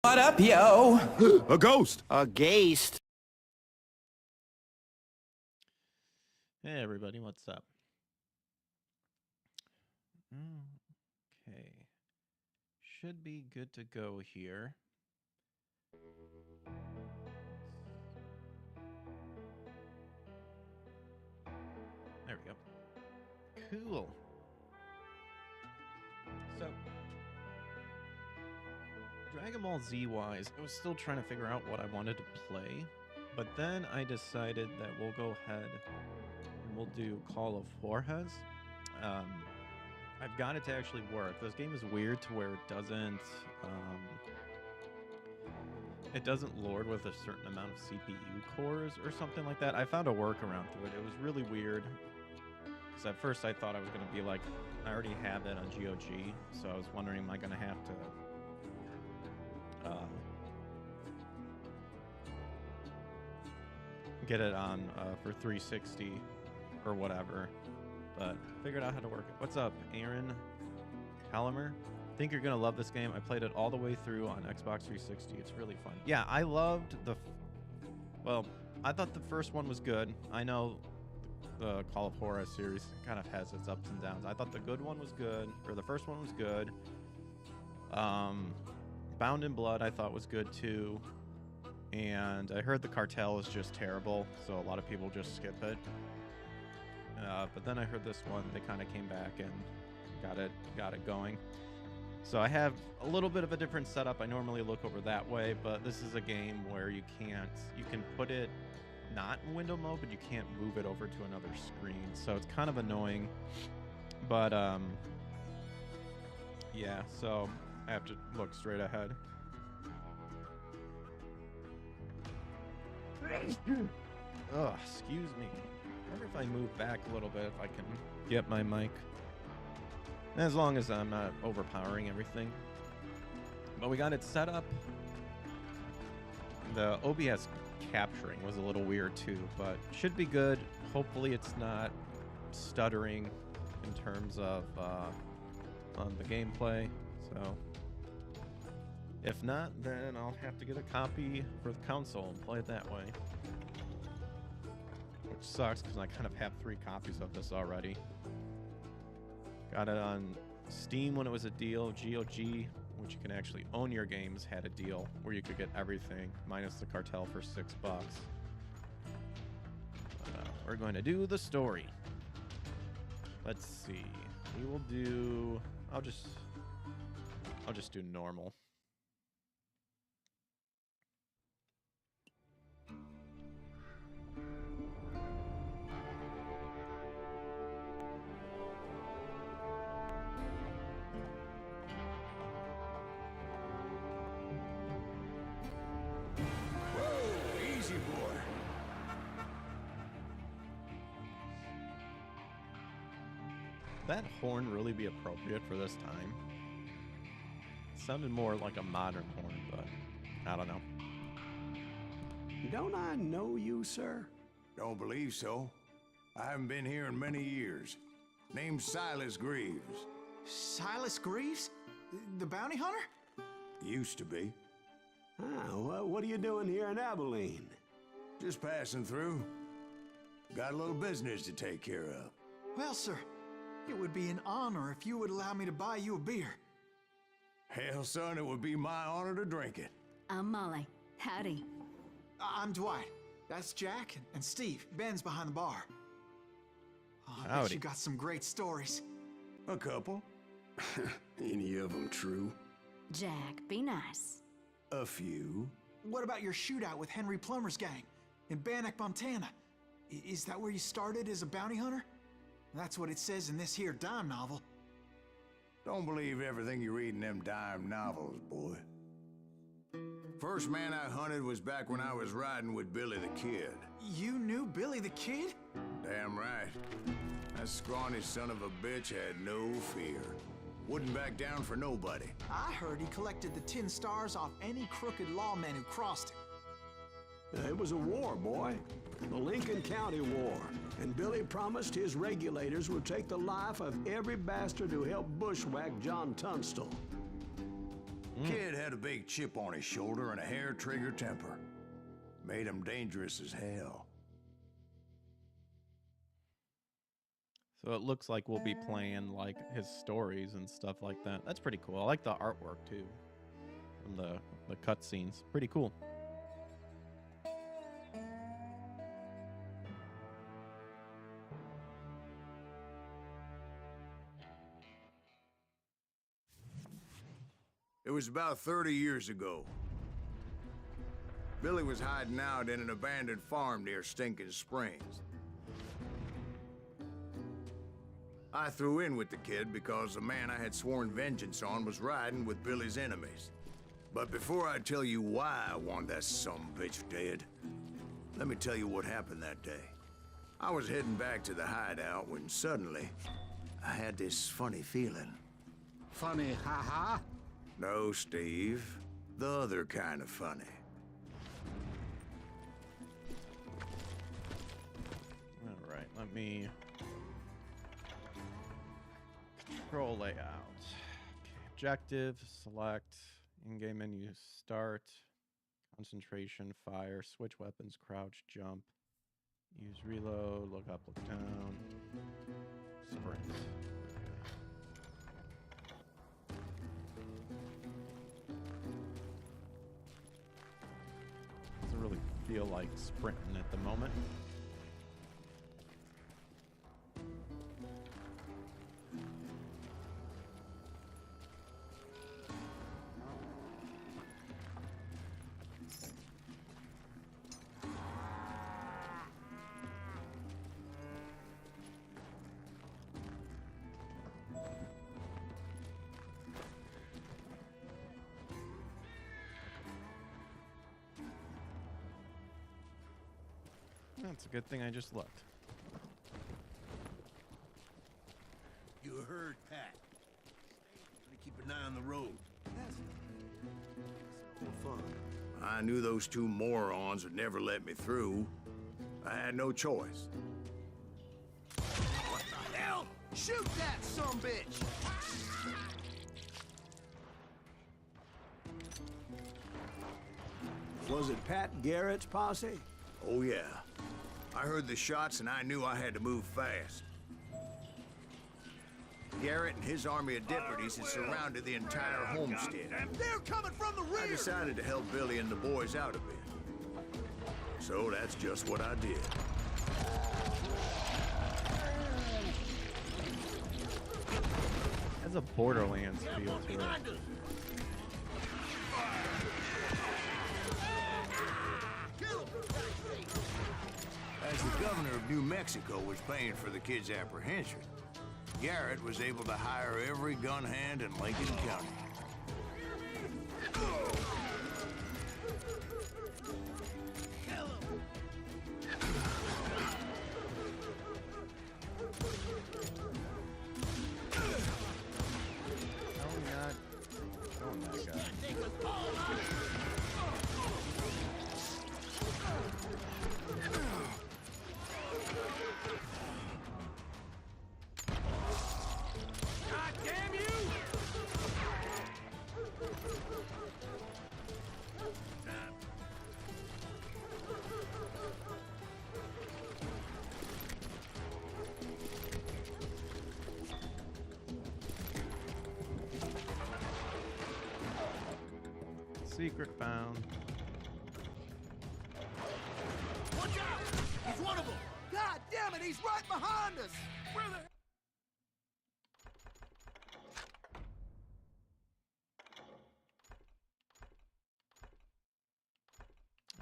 What up, yo? A ghost! A ghost. Hey everybody, what's up? Okay. Should be good to go here. There we go. Cool. So, Dragon Ball Z wise, I was still trying to figure out what I wanted to play, but then I decided that we'll go ahead and we'll do Call of Juarez. I've got it to actually work. This game is weird to where it doesn't load with a certain amount of CPU cores or something like that. I found a workaround to it. It was really weird because at first I thought I was going to be like, I already have it on GOG, so I was wondering, am I going to have to get it on for 360 or whatever, but figured out how to work it. What's up, Aaron Calamer? Think you're gonna love this game. I played it all the way through on Xbox 360. It's really fun. Yeah, I loved well, I thought the first one was good. I know the Call of Juarez series kind of has its ups and downs. I thought the good one was good, or the first one was good. Bound in Blood I thought was good too. And I heard the cartel is just terrible, so a lot of people just skip it. But then I heard this one, they kind of came back and got it going. So I have a little bit of a different setup. I normally look over that way, but this is a game where you can put it not in window mode, but you can't move it over to another screen. So it's kind of annoying. But yeah, so I have to look straight ahead. Oh, excuse me. I wonder if I move back a little bit, if I can get my mic. As long as I'm not overpowering everything. But we got it set up. The OBS capturing was a little weird too, but should be good. Hopefully it's not stuttering in terms of on the gameplay. So if not, then I'll have to get a copy for the console and play it that way. Which sucks because I kind of have 3 copies of this already. Got it on Steam when it was a deal. GOG, which you can actually own your games, had a deal where you could get everything minus the cartel for $6. We're going to do the story. Let's see. We will do. I'll just do normal. That horn really be appropriate for this time? It sounded more like a modern horn, but I don't know. Don't I know you, sir? Don't believe so. I haven't been here in many years. Name's Silas Greaves. Silas Greaves? The bounty hunter? Used to be. Ah, well, what are you doing here in Abilene? Just passing through. Got a little business to take care of. Well, sir, it would be an honor if you would allow me to buy you a beer. Hell, son, it would be my honor to drink it. I'm Molly. Howdy. I'm Dwight. That's Jack and Steve. Ben's behind the bar. Oh, I bet you got some great stories. A couple. Any of them true? Jack, be nice. A few. What about your shootout with Henry Plummer's gang in Bannock, Montana? Is that where you started as a bounty hunter? That's what it says in this here dime novel. Don't believe everything you read in them dime novels, boy. First man I hunted was back when I was riding with Billy the Kid. You knew Billy the Kid? Damn right. That scrawny son of a bitch had no fear. Wouldn't back down for nobody. I heard he collected the 10 stars off any crooked lawmen who crossed him. It was a war, boy. The Lincoln County War. And Billy promised his regulators would take the life of every bastard who helped bushwhack John Tunstall. Kid had a big chip on his shoulder and a hair-trigger temper. Made him dangerous as hell. So it looks like we'll be playing like his stories and stuff like that. That's pretty cool. I like the artwork too. And the cutscenes. Pretty cool. It was about 30 years ago. Billy was hiding out in an abandoned farm near Stinking Springs. I threw in with the kid because the man I had sworn vengeance on was riding with Billy's enemies. But before I tell you why I want that sumbitch dead, let me tell you what happened that day. I was heading back to the hideout when suddenly I had this funny feeling. Funny, ha-ha? No, Steve. The other kind of funny. All right, let me control layout. Okay, objective, select, in-game menu, start, concentration, fire, switch weapons, crouch, jump, use reload, look up, look down, sprint. Doesn't really feel like sprinting at the moment. That's a good thing I just looked. You heard Pat. Gotta keep an eye on the road. More fun. I knew those two morons would never let me through. I had no choice. What the hell? Shoot that sumbitch! Was it Pat Garrett's posse? Oh, yeah. I heard the shots and I knew I had to move fast. Garrett and his army of deputies had surrounded the entire homestead. They're coming from the I rear! decided to help Billy and the boys out a bit. So that's just what I did. Has a Borderlands feel to it. As the governor of New Mexico was paying for the kid's apprehension, Garrett was able to hire every gun hand in Lincoln County. How are we not killing that guy? God damn you! Secret found. Watch out! He's one of them! God damn it, he's right behind us! Where the...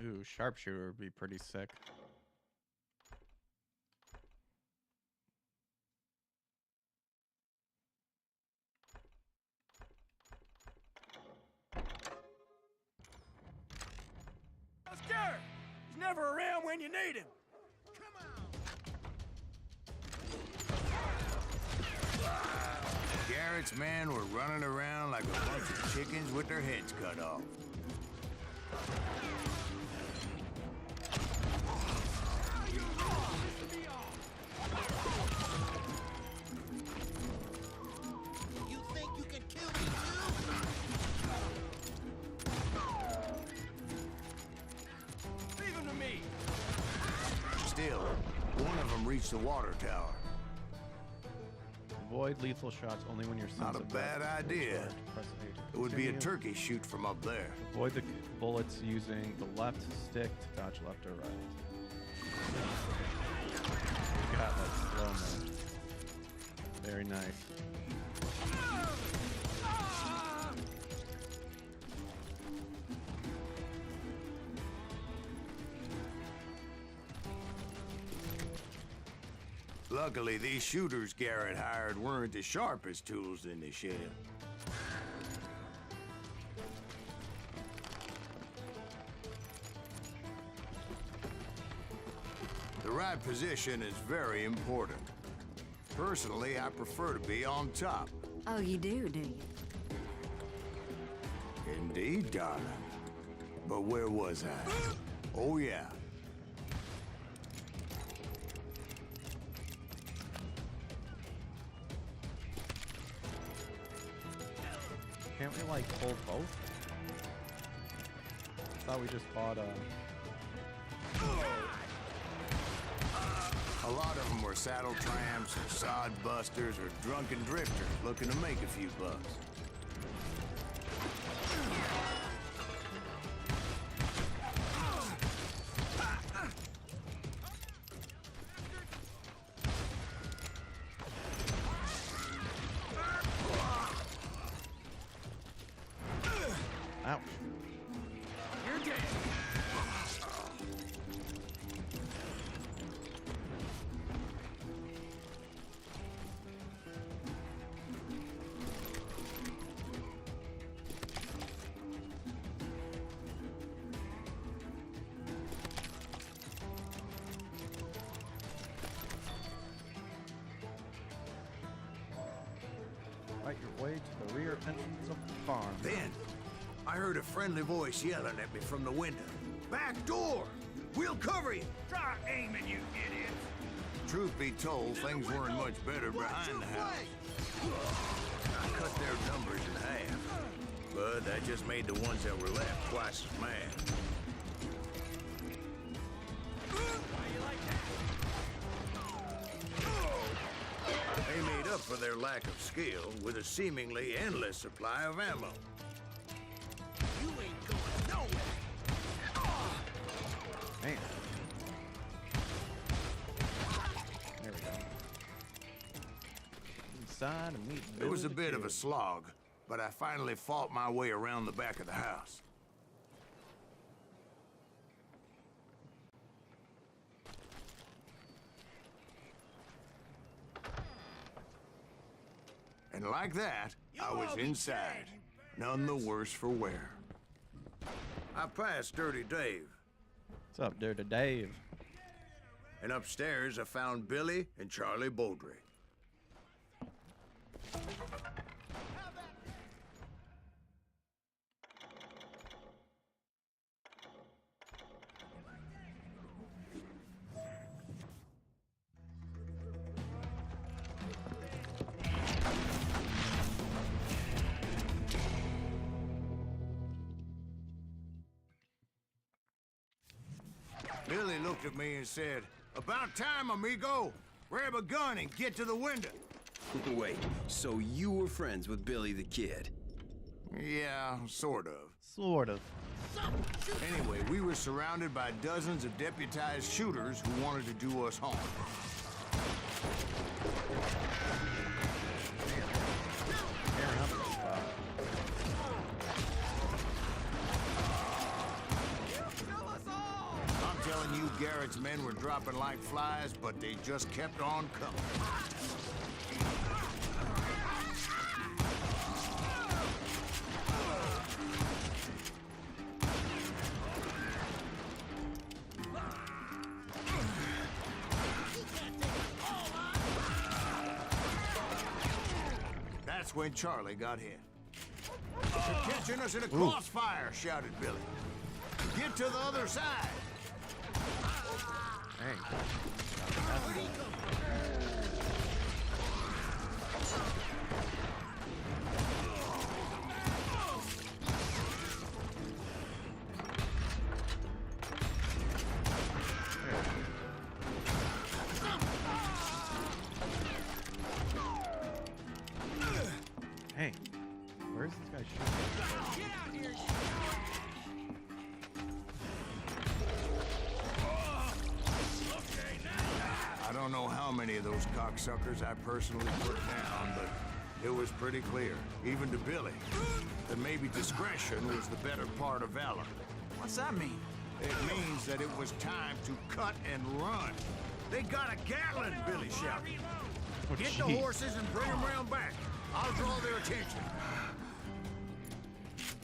Ooh, sharpshooter would be pretty sick. That's Garrett! He's never around when you need him! Come on! Garrett's men were running around like a bunch of chickens with their heads cut off. You think you can kill me too? reach the water tower. Avoid lethal shots only when you're Not a bad idea. Press A to It would be a continue. turkey shoot from up there. Avoid the bullets using the left stick to dodge left or right. Look at that slow-mo. Very nice. Luckily, these shooters Garrett hired weren't as sharp as tools in the shed. The right position is very important. Personally, I prefer to be on top. Oh, you do you? Indeed, darling. But where was I? Oh, yeah. Can't we, like, hold both? Thought we just bought A lot of them were saddle tramps, sod busters, or drunken drifters looking to make a few bucks. Ouch. You're dead. Fight your way to the rear entrance of the farm. Then, I heard a friendly voice yelling at me from the window. Back door! We'll cover you! Try aiming, you idiots. Truth be told, things weren't much better behind the house. I cut their numbers in half, but that just made the ones that were left twice as mad. They made up for their lack of skill with a seemingly endless supply of ammo. You ain't going nowhere. Man. There we go. Inside and meet It was a Billy the bit of a Kid. slog, but I finally fought my way around the back of the house. And like that, I was inside, none the worse for wear. I passed Dirty Dave, What's up, Dirty Dave? and upstairs I found Billy and Charlie Beaudry. Billy looked at me and said, "About time, amigo. Grab a gun and get to the window." Wait, so you were friends with Billy the Kid? Yeah, sort of. Sort of. Anyway, we were surrounded by dozens of deputized shooters who wanted to do us harm. Tearing up this spot. I'm telling you, Garrett's men were dropping like flies, but they just kept on coming. That's when Charlie got hit. "They're catching us in a crossfire," shouted Billy. "Get to the other side." Dang. those cocksuckers I personally put down, but it was pretty clear, even to Billy, that maybe discretion was the better part of valor. What's that mean? It means that it was time to cut and run. They got a Gatlin, Billy shouted. Oh, Get the jeez. horses and bring them round back. I'll draw their attention.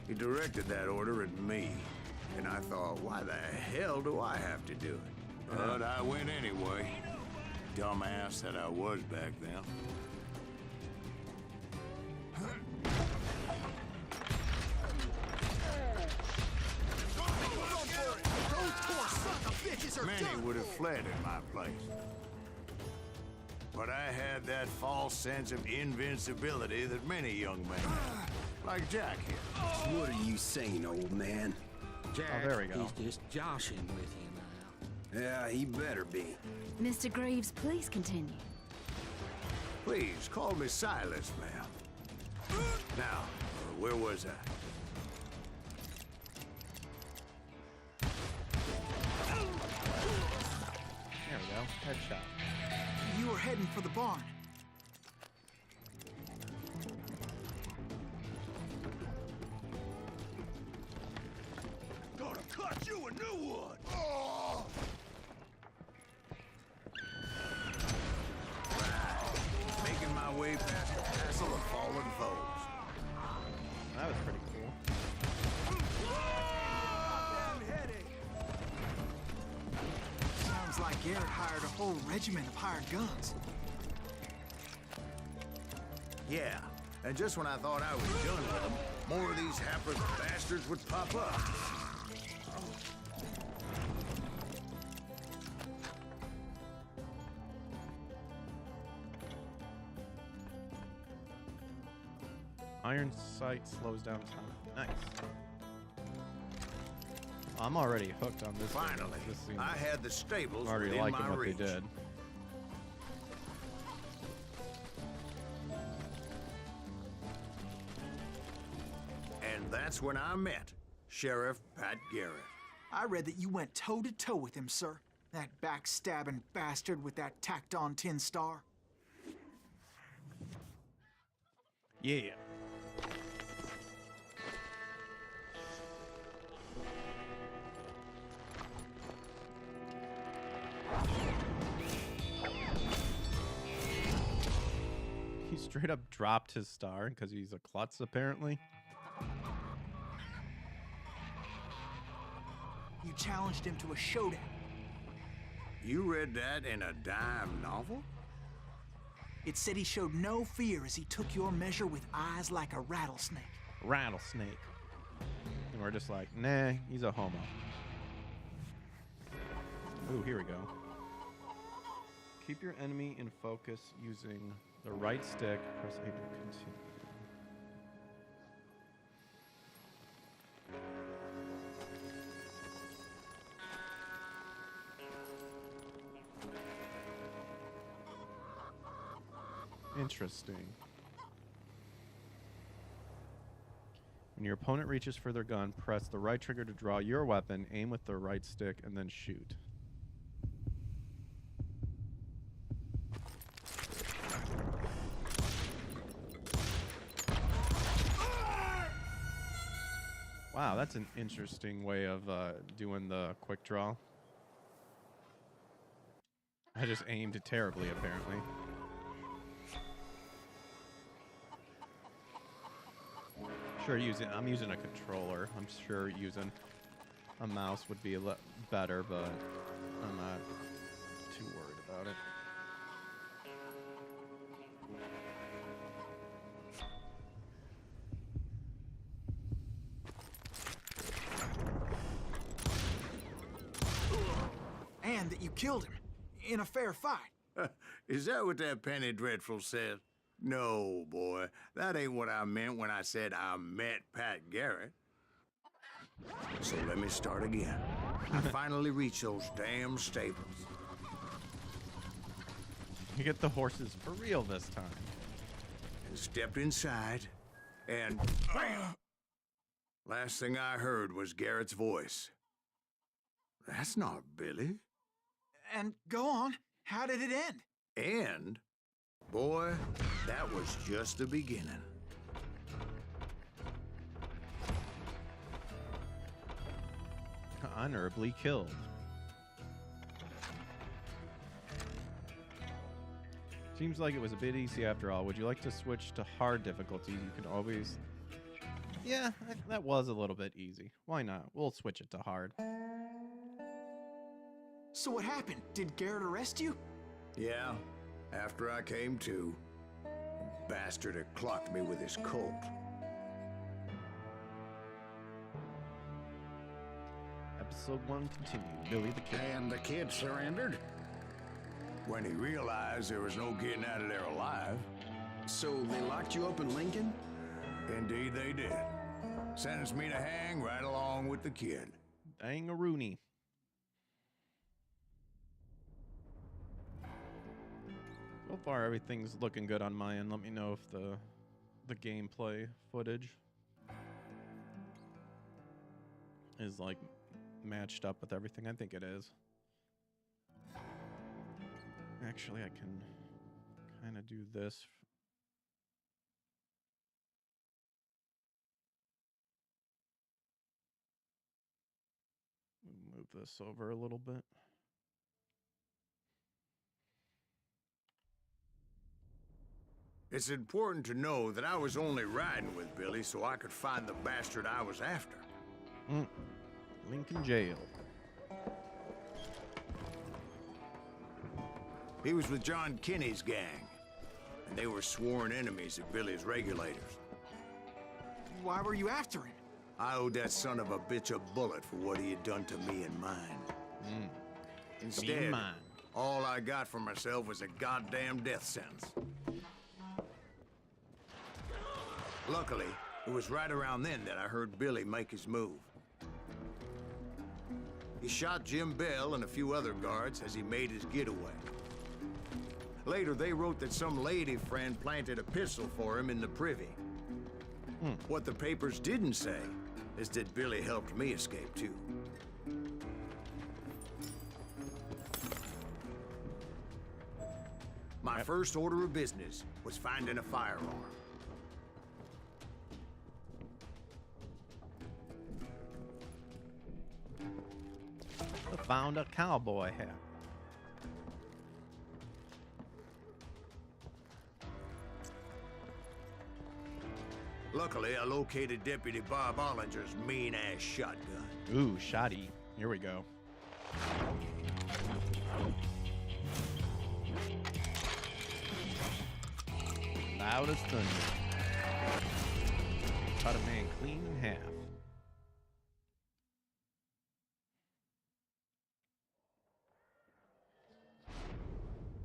He directed that order at me, and I thought, why the hell do I have to do it? But I went anyway. Dumbass that I was back then. Those poor son of bitches are Many done would have for. fled in my place. But I had that false sense of invincibility that many young men have. Like Jack here. What are you saying, old man? Jack, there we go. he's just joshing with you now. Yeah, he better be. Mr. Greaves, please continue. Please, call me Silas, ma'am. Now, where was I? There we go. Headshot. You were heading for the barn. Gonna cut you a new one! Oh! Making my way past the castle of fallen foes. That was pretty cool. Sounds like Garrett hired a whole regiment of hired guns. Yeah, and just when I thought I was done with them, more of these hapless bastards would pop up. Iron sight slows down time. Nice. I'm already hooked on this. Finally, This seems I had the stables I'm already within liking my what reach. they did. And that's when I met Sheriff Pat Garrett. I read that you went toe-to-toe with him, sir. That backstabbing bastard with that tacked-on tin star. Yeah. He straight up dropped his star because he's a klutz, apparently. You challenged him to a showdown. You read that in a dime novel? It said he showed no fear as he took your measure with eyes like a rattlesnake. Rattlesnake. And we're just like, nah, he's a homo. Ooh, here we go. Keep your enemy in focus using the right stick. Press A to continue. Interesting. When your opponent reaches for their gun, press the right trigger to draw your weapon, aim with the right stick, and then shoot. Wow, that's an interesting way of doing the quick draw. I just aimed terribly, apparently. Sure, I'm using a controller. I'm sure using a mouse would be a lot better, but I'm not too worried about it. And that you killed him in a fair fight. Is that what that Penny Dreadful said? No, boy. That ain't what I meant when I said I met Pat Garrett. So let me start again. I finally reached those damn stables. You get the horses for real this time. And stepped inside, and bam! Last thing I heard was Garrett's voice. That's not Billy. And go on. How did it end? And, boy, that was just the beginning. Honorably killed. Seems like it was a bit easy after all. Would you like to switch to hard difficulty? You can always... Yeah, that was a little bit easy. Why not? We'll switch it to hard. So what happened? Did Garrett arrest you? Yeah, after I came to, the bastard had clocked me with his Colt. Episode 1 continued. Billy the Kid. And the kid surrendered? When he realized there was no getting out of there alive. So they locked you up in Lincoln? Indeed they did. Sentenced me to hang right along with the kid. Dang-a-rooney. So far, everything's looking good on my end. Let me know if the gameplay footage is like matched up with everything. I think it is. Actually, I can kind of do this. Move this over a little bit. It's important to know that I was only riding with Billy so I could find the bastard I was after. Lincoln Jail. He was with John Kinney's gang, and they were sworn enemies of Billy's regulators. Why were you after him? I owed that son of a bitch a bullet for what he had done to me and mine. Instead, all I got for myself was a goddamn death sentence. Luckily, it was right around then that I heard Billy make his move. He shot Jim Bell and a few other guards as he made his getaway. Later, they wrote that some lady friend planted a pistol for him in the privy. What the papers didn't say is that Billy helped me escape, too. My first order of business was finding a firearm. I found a cowboy hat. Luckily, I located Deputy Bob Ollinger's mean-ass shotgun. Ooh, shoddy. Here we go. Loud as thunder. Cut a man clean in half.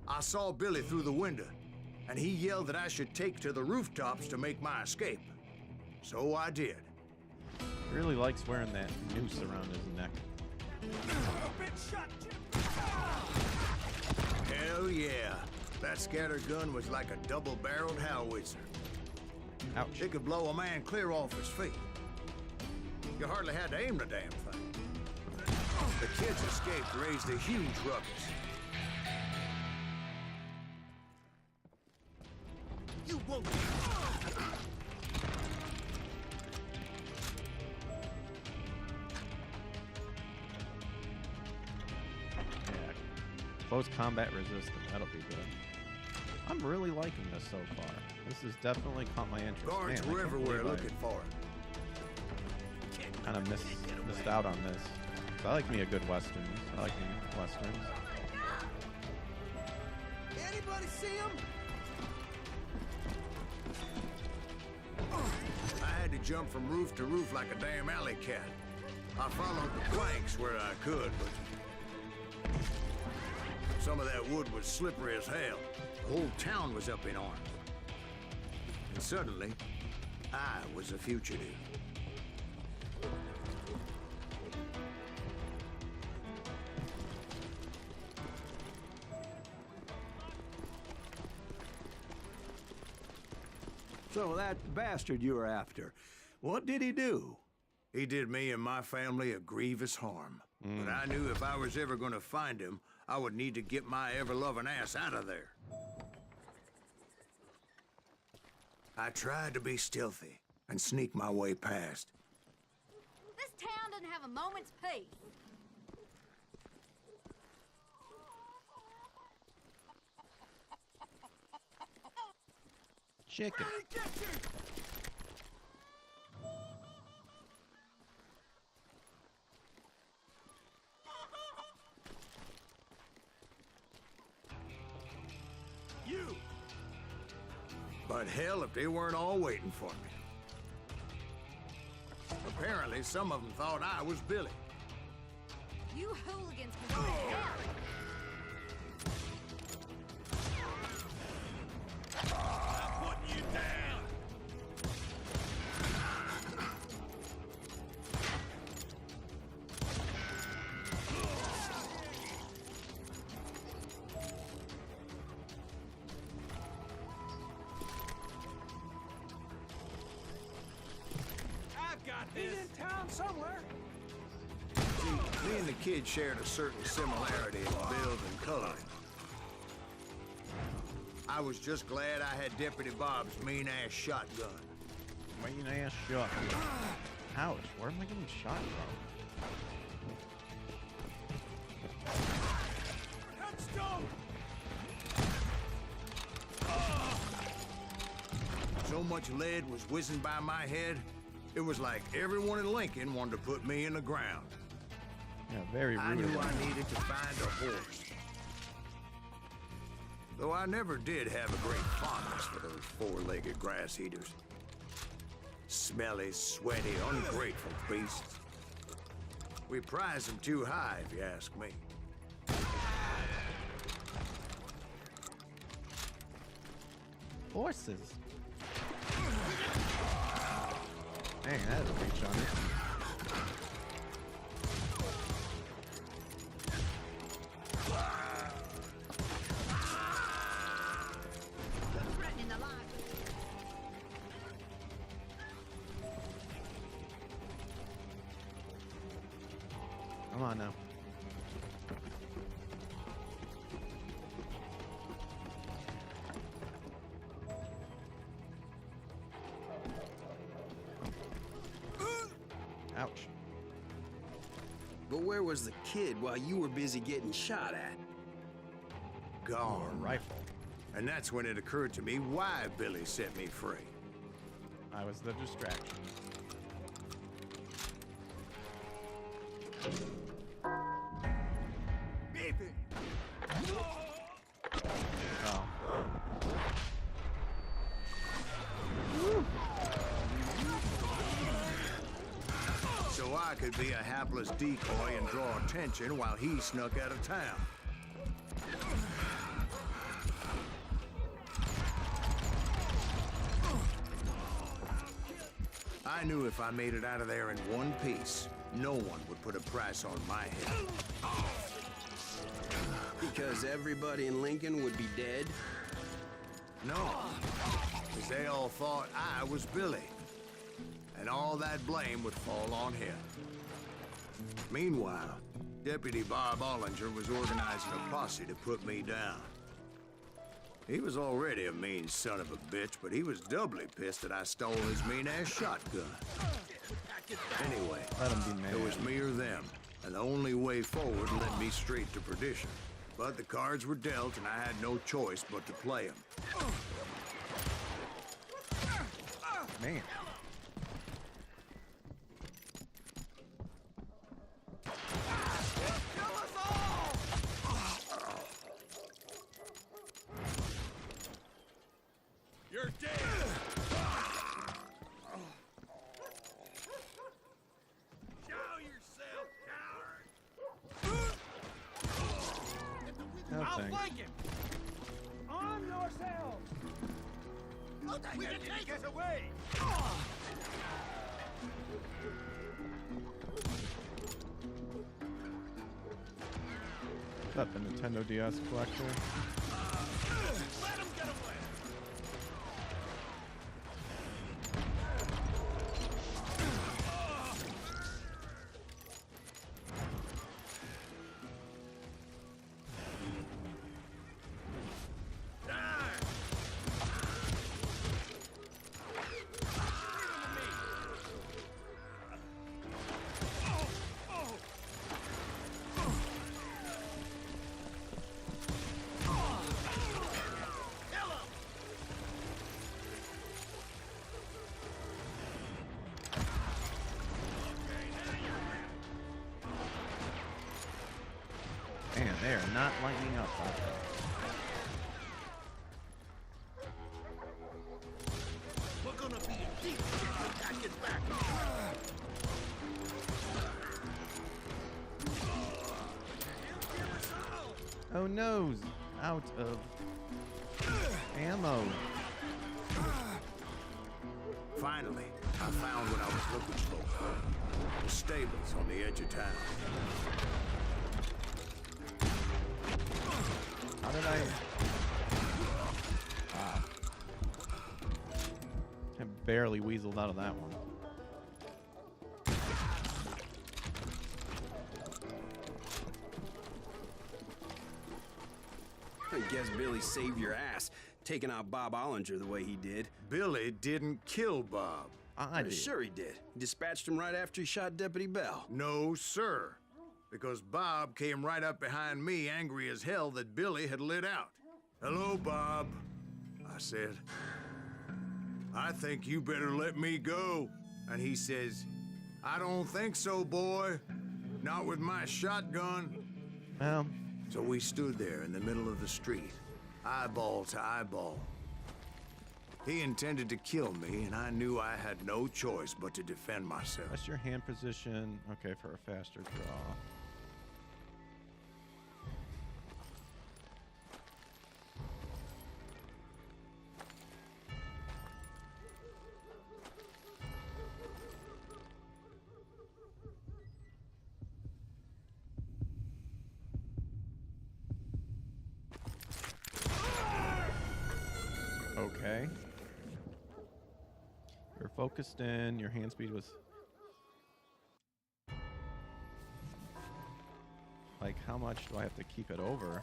I saw Billy through the window, and he yelled that I should take to the rooftops to make my escape. So I did. Really likes wearing that noose around his neck. Hell yeah. That scattergun was like a double-barreled howitzer. Ouch. It could blow a man clear off his feet. You hardly had to aim the damn thing. The kids escaped raised a huge ruckus. You won't. Yeah. Close combat resistant. That'll be good. I'm really liking this so far. This has definitely caught my interest. Guards Man, I were can't everywhere believe looking for it. Kind of missed out on this. I like me a good western. I like me westerns. Anybody see him? I had to jump from roof to roof like a damn alley cat. I followed the planks where I could, but some of that wood was slippery as hell. The whole town was up in arms. And suddenly, I was a fugitive. So that bastard you were after, what did he do? He did me and my family a grievous harm. But I knew if I was ever going to find him, I would need to get my ever-loving ass out of there. I tried to be stealthy and sneak my way past. This town doesn't have a moment's peace. Chicken. You! But hell, if they weren't all waiting for me. Apparently, some of them thought I was Billy. You hooligans can go to hell. I'm putting you down! I've got this! He's in town somewhere! See, me and the kid shared a certain similarity in build and coloring. I was just glad I had Deputy Bob's mean-ass shotgun. Mean ass shot. Ouch, where am I getting shot from? Touchstone! So much lead was whizzing by my head, it was like everyone in Lincoln wanted to put me in the ground. Yeah, very rude. I knew of them. I needed to find a horse. Though I never did have a great fondness for those four-legged grass eaters. Smelly, sweaty, ungrateful beasts. We prize them too high, if you ask me. Horses. Dang, that had a reach on it. Threatening the life. Come on now. Ouch. But where was the kid while you were busy getting shot at? Gone. Rifle. And that's when it occurred to me why Billy set me free. I was the distraction. Beep it! Oh. So I could be a hapless decoy and draw attention while he snuck out of town. I knew if I made it out of there in one piece, no one would put a price on my head. Because everybody in Lincoln would be dead? No, because they all thought I was Billy. And all that blame would fall on him. Meanwhile, Deputy Bob Ollinger was organizing a posse to put me down. He was already a mean son of a bitch, but he was doubly pissed that I stole his mean-ass shotgun. Anyway, Let him be mad. it was me or them, and the only way forward led me straight to perdition. But the cards were dealt, and I had no choice but to play them. Man. You're dead! Show yourself, coward! No I'll thanks. flank him! Arm yourselves! We can take get away! Is that the Nintendo DS collector? Let him get away! not lightening up. We're gonna be in deep if you pack it back. Oh no! Out of ammo. Finally, I found what I was looking for. The stables on the edge of town. How did I? I barely weaseled out of that one. I guess Billy saved your ass, taking out Bob Ollinger the way he did. Billy didn't kill Bob. I did. Sure he did. He dispatched him right after he shot Deputy Bell. No, sir. Because Bob came right up behind me, angry as hell that Billy had lit out. Hello, Bob, I said. I think you better let me go. And he says, I don't think so, boy. Not with my shotgun. Well, So we stood there in the middle of the street, eyeball to eyeball. He intended to kill me, and I knew I had no choice but to defend myself. what's your hand position? Okay, for a faster draw. Okay. You're focused in. Your hand speed was like, how much do I have to keep it over?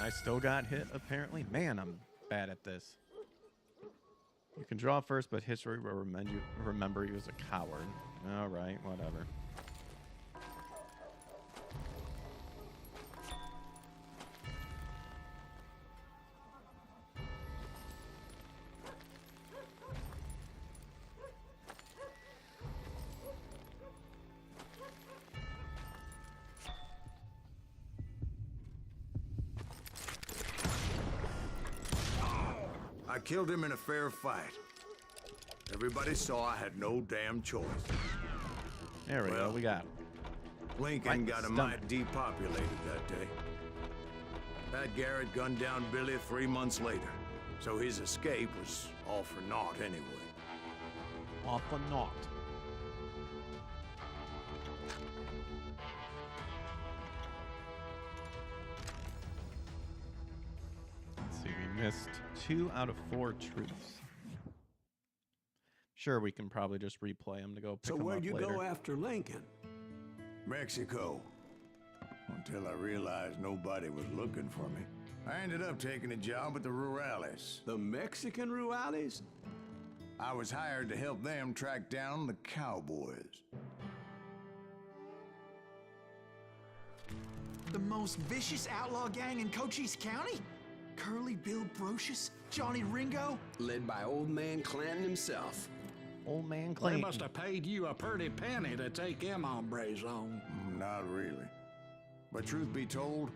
I still got hit, apparently. Man, I'm bad at this. You can draw first, but history will remember you as a coward. All right, whatever. I killed him in a fair fight. Everybody saw I had no damn choice. There we go. We got him. Lincoln Right got a stomach. mite depopulated that day. Pat Garrett gunned down Billy 3 months later, so his escape was all for naught anyway. Off or not. Let's see, we missed 2 out of 4 truths. Sure, we can probably just replay them to go pick So them where'd up you later. go after Lincoln? Mexico. Until I realized nobody was looking for me. I ended up taking a job at the Rurales. The Mexican Ruales? I was hired to help them track down the cowboys. The most vicious outlaw gang in Cochise County? Curly Bill Brocious? Johnny Ringo? Led by Old Man Clanton himself. Old man They Clayton. must have paid you a pretty penny to take them hombres on. Not really. But truth be told,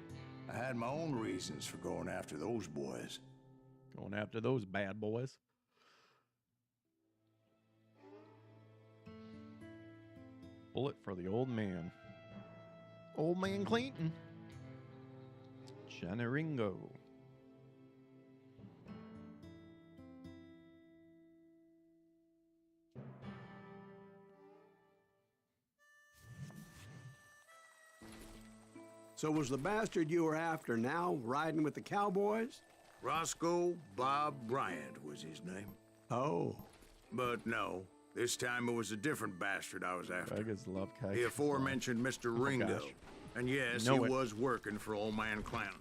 I had my own reasons for going after those boys. Going after those bad boys. Bullet for the old man. Old man Clayton. Johnny Ringo. So was the bastard you were after now riding with the cowboys? Roscoe Bob Bryant was his name. Oh. But no, this time it was a different bastard I was after. Vegas love kite. The aforementioned Mr. Ringo. gosh. And yes, Know he it. was working for Old Man Clanton.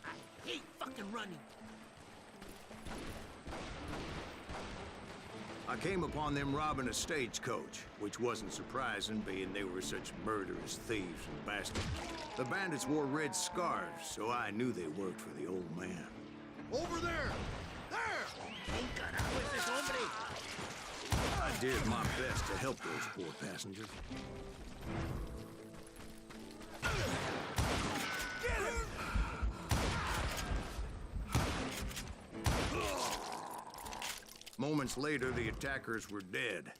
I hate fucking running. I came upon them robbing a stagecoach, which wasn't surprising, being they were such murderous thieves and bastards. The bandits wore red scarves, so I knew they worked for the old man. Over there! There! I did my best to help those poor passengers. Get him! Moments later, the attackers were dead,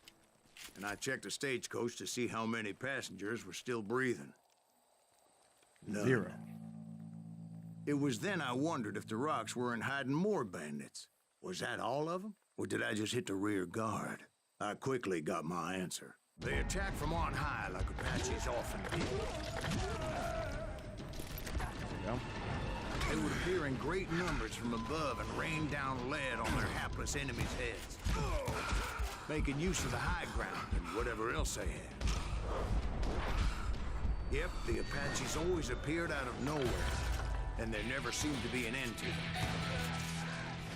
and I checked the stagecoach to see how many passengers were still breathing. None. 0. It was then I wondered if the rocks weren't hiding more bandits. Was that all of them? Or did I just hit the rear guard? I quickly got my answer. They attacked from on high like Apaches often do. There They would appear in great numbers from above and rain down lead on their hapless enemies' heads, making use of the high ground and whatever else they had. Yep, the Apaches always appeared out of nowhere, and there never seemed to be an end to them.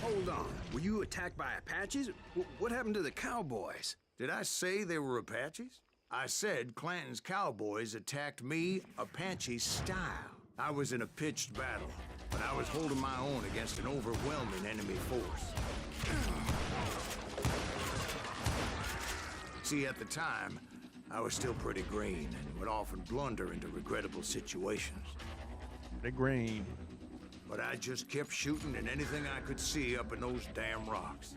Hold on. Were you attacked by Apaches? What happened to the cowboys? Did I say they were Apaches? I said Clanton's cowboys attacked me Apache style. I was in a pitched battle, but I was holding my own against an overwhelming enemy force. See, at the time, I was still pretty green and would often blunder into regrettable situations. Big green. But I just kept shooting at anything I could see up in those damn rocks.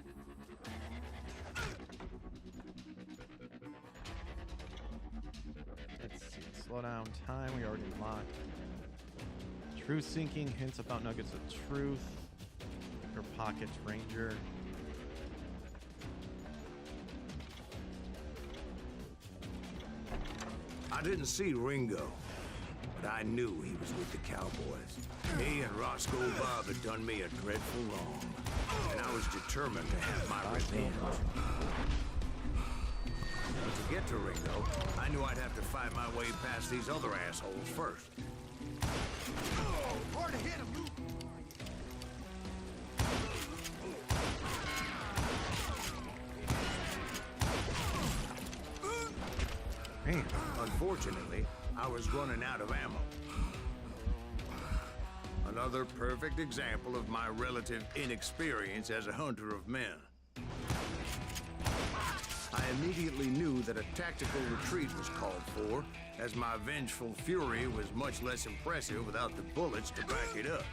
Let's see. Slow down time. We already locked. Truth sinking. Hints about nuggets of truth. Your pockets, Ranger. I didn't see Ringo, but I knew he was with the cowboys. He and Roscoe Bob had done me a dreadful wrong, and I was determined to have my revenge. But to get to Ringo, I knew I'd have to fight my way past these other assholes first. Hard to hit him. Man. Unfortunately, I was running out of ammo. Another perfect example of my relative inexperience as a hunter of men. I immediately knew that a tactical retreat was called for, as my vengeful fury was much less impressive without the bullets to back it up.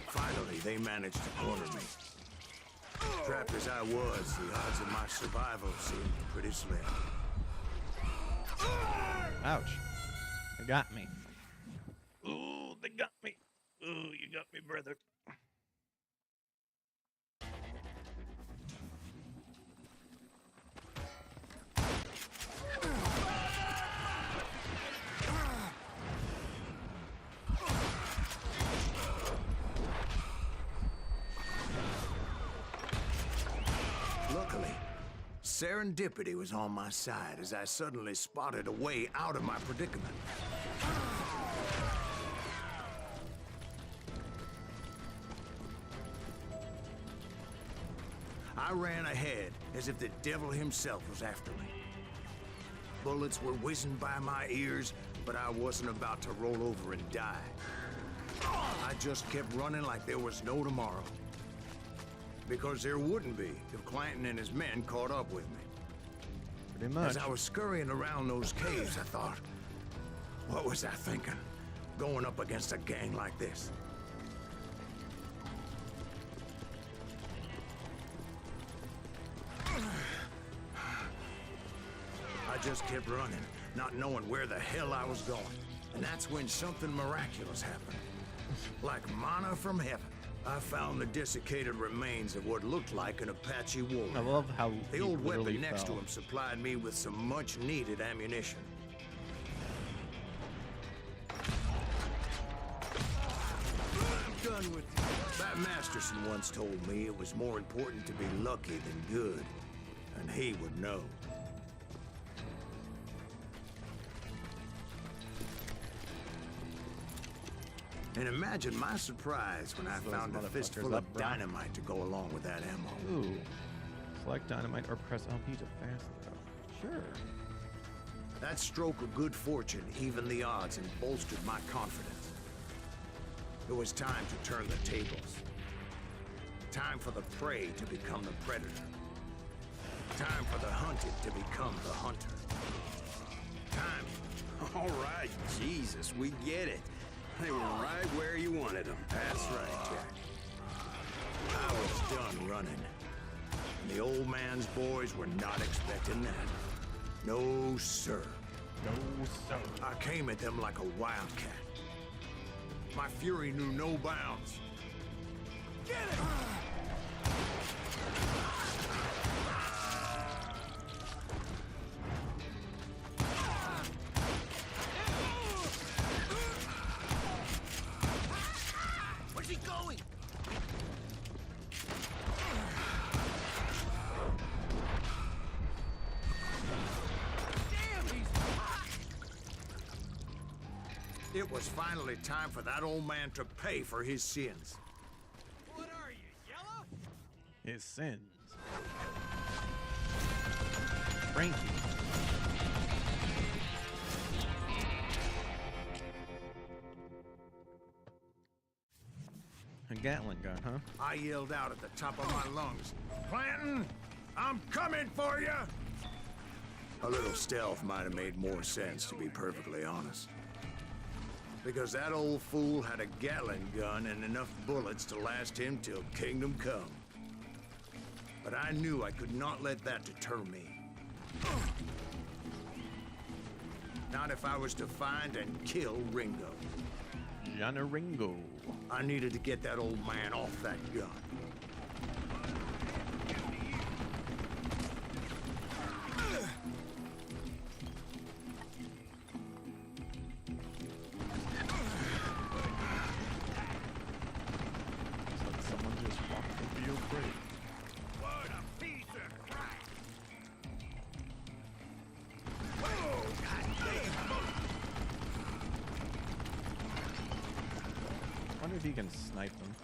Finally, they managed to corner me. Trapped as I was, the odds of my survival seemed pretty slim. Ouch. They got me. Ooh, they got me. Ooh, you got me, brother. Luckily, serendipity was on my side as I suddenly spotted a way out of my predicament. I ran ahead as if the devil himself was after me. Bullets were whizzing by my ears, but I wasn't about to roll over and die. I just kept running like there was no tomorrow. Because there wouldn't be if Clanton and his men caught up with me. Pretty much. As I was scurrying around those caves, I thought, what was I thinking? Going up against a gang like this? I just kept running, not knowing where the hell I was going. And that's when something miraculous happened. Like manna from heaven. I found the desiccated remains of what looked like an Apache warrior. I love how The he old literally weapon next to fell. him supplied me with some much-needed ammunition. I'm done with you. Bat Masterson once told me it was more important to be lucky than good, and he would know. And imagine my surprise when I Those found a motherfuckers fistful up, of bro. dynamite to go along with that ammo. Ooh. Select dynamite or press LB to fast throw. Sure. That stroke of good fortune evened the odds and bolstered my confidence. It was time to turn the tables. Time for the prey to become the predator. Time for the hunted to become the hunter. Time. All right, Jesus, we get it. They were right where you wanted them. That's right, Jack. I was done running. And the old man's boys were not expecting that. No, sir. No, sir. I came at them like a wildcat. My fury knew no bounds. Get it! Where's he going? Damn, he's hot! It was finally time for that old man to pay for his sins. What are you, yellow? His sins. Frankie. A Gatling gun, huh? I yelled out at the top of my lungs, "Clanton, I'm coming for you!" A little stealth might have made more sense, to be perfectly honest. Because that old fool had a Gatling gun and enough bullets to last him till kingdom come. But I knew I could not let that deter me. Not if I was to find and kill Ringo. Johnny Ringo. I needed to get that old man off that gun. Someone just walked over your grave. What a piece of crap! Whoa, goddamn! I wonder if he can snipe them.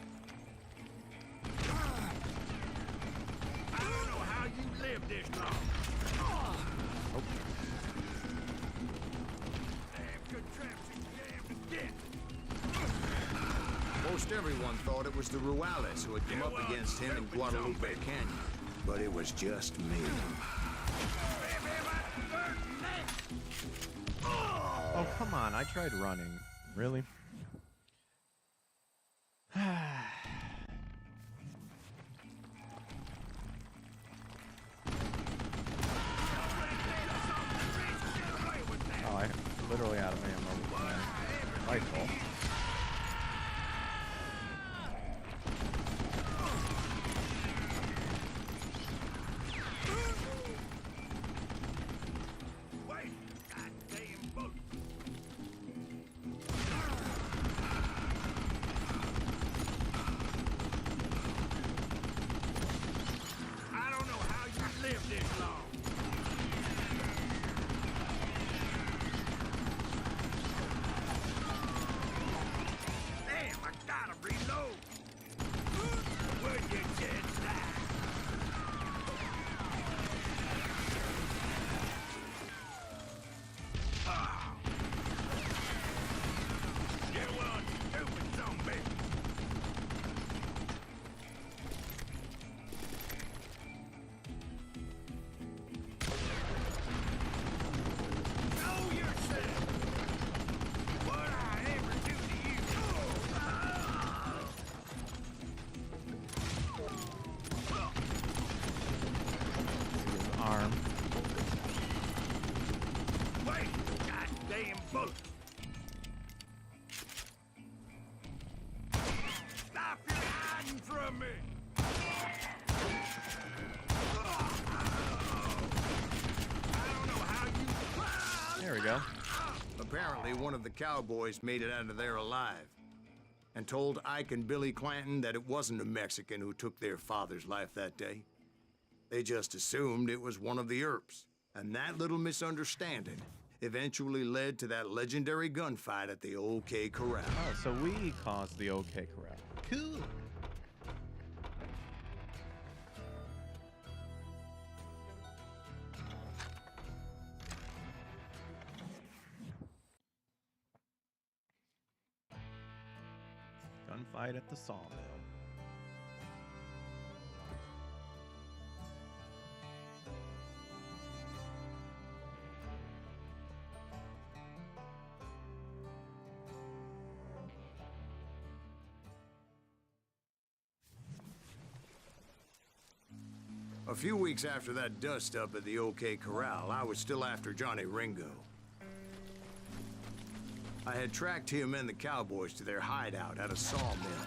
I don't know how you lived this long. Oh, Damn contraption jammed to death. Most everyone thought it was the Ruales who had come up against him in Guadalupe Canyon. But it was just me. oh, come on. I tried running. Really? Oh, I literally out of ammo with my rifle. Wait, goddamn boat. I don't know how you lived this long. Damn, I gotta reload. Would you just die? Ah. You one stupid zombie. Know yourself. What I ever do to you. See his arm. Wait, goddamn bullet. Stop your hiding from me. I don't know how you. There we go. Apparently, one of the cowboys made it out of there alive and told Ike and Billy Clanton that it wasn't a Mexican who took their father's life that day. They just assumed it was one of the Earps. And that little misunderstanding eventually led to that legendary gunfight at the OK Corral. Oh, so we caused the OK Corral. Cool. Gunfight at the sawmill. A few weeks after that dust-up at the OK Corral, I was still after Johnny Ringo. I had tracked him and the cowboys to their hideout at a sawmill,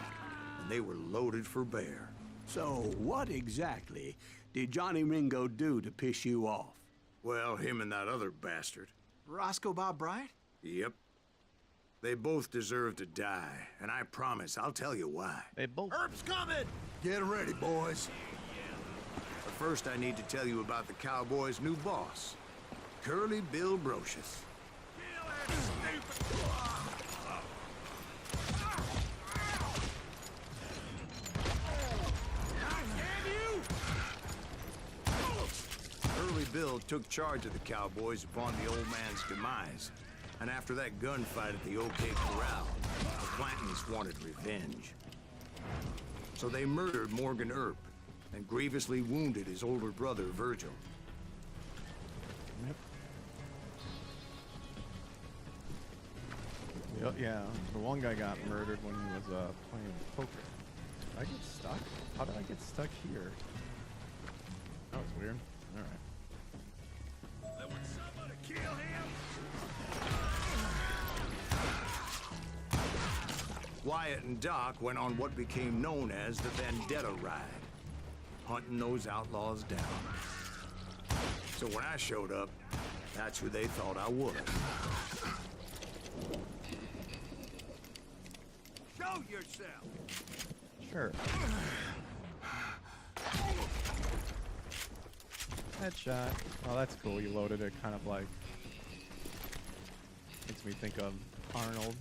and they were loaded for bear. So, what exactly did Johnny Ringo do to piss you off? Well, him and that other bastard. Roscoe Bob Bryant? Yep. They both deserve to die, and I promise I'll tell you why. They both. Herb's coming! Get ready, boys. But first, I need to tell you about the Cowboys' new boss, Curly Bill Brocious. Curly Bill took charge of the Cowboys upon the old man's demise. And after that gunfight at the OK Corral, the Clantons wanted revenge. So they murdered Morgan Earp and grievously wounded his older brother, Virgil. Yep. Yeah, the one guy got murdered when he was playing poker. Did I get stuck? How did I get stuck here? That was weird. All right. Then would somebody kill him? Wyatt and Doc went on what became known as the Vendetta Ride, hunting those outlaws down. So when I showed up, that's who they thought I was. Show yourself! Sure. Headshot. Oh, that's cool. You loaded it kind of like... Makes me think of Arnold.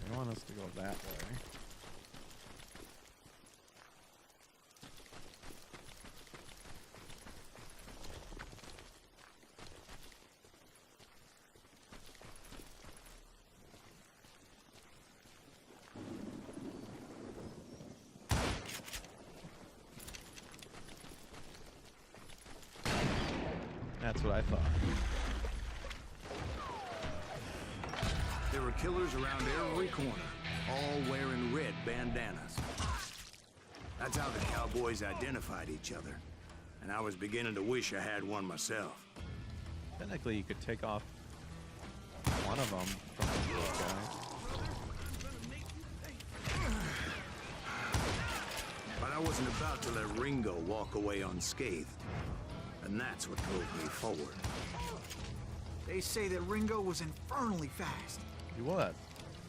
They want us to go that way. That's what I thought. There were killers around every corner, all wearing red bandanas. That's how the Cowboys identified each other. And I was beginning to wish I had one myself. Technically, you could take off one of them from this guy. But I wasn't about to let Ringo walk away unscathed. And that's what drove me forward. They say that Ringo was infernally fast. You what?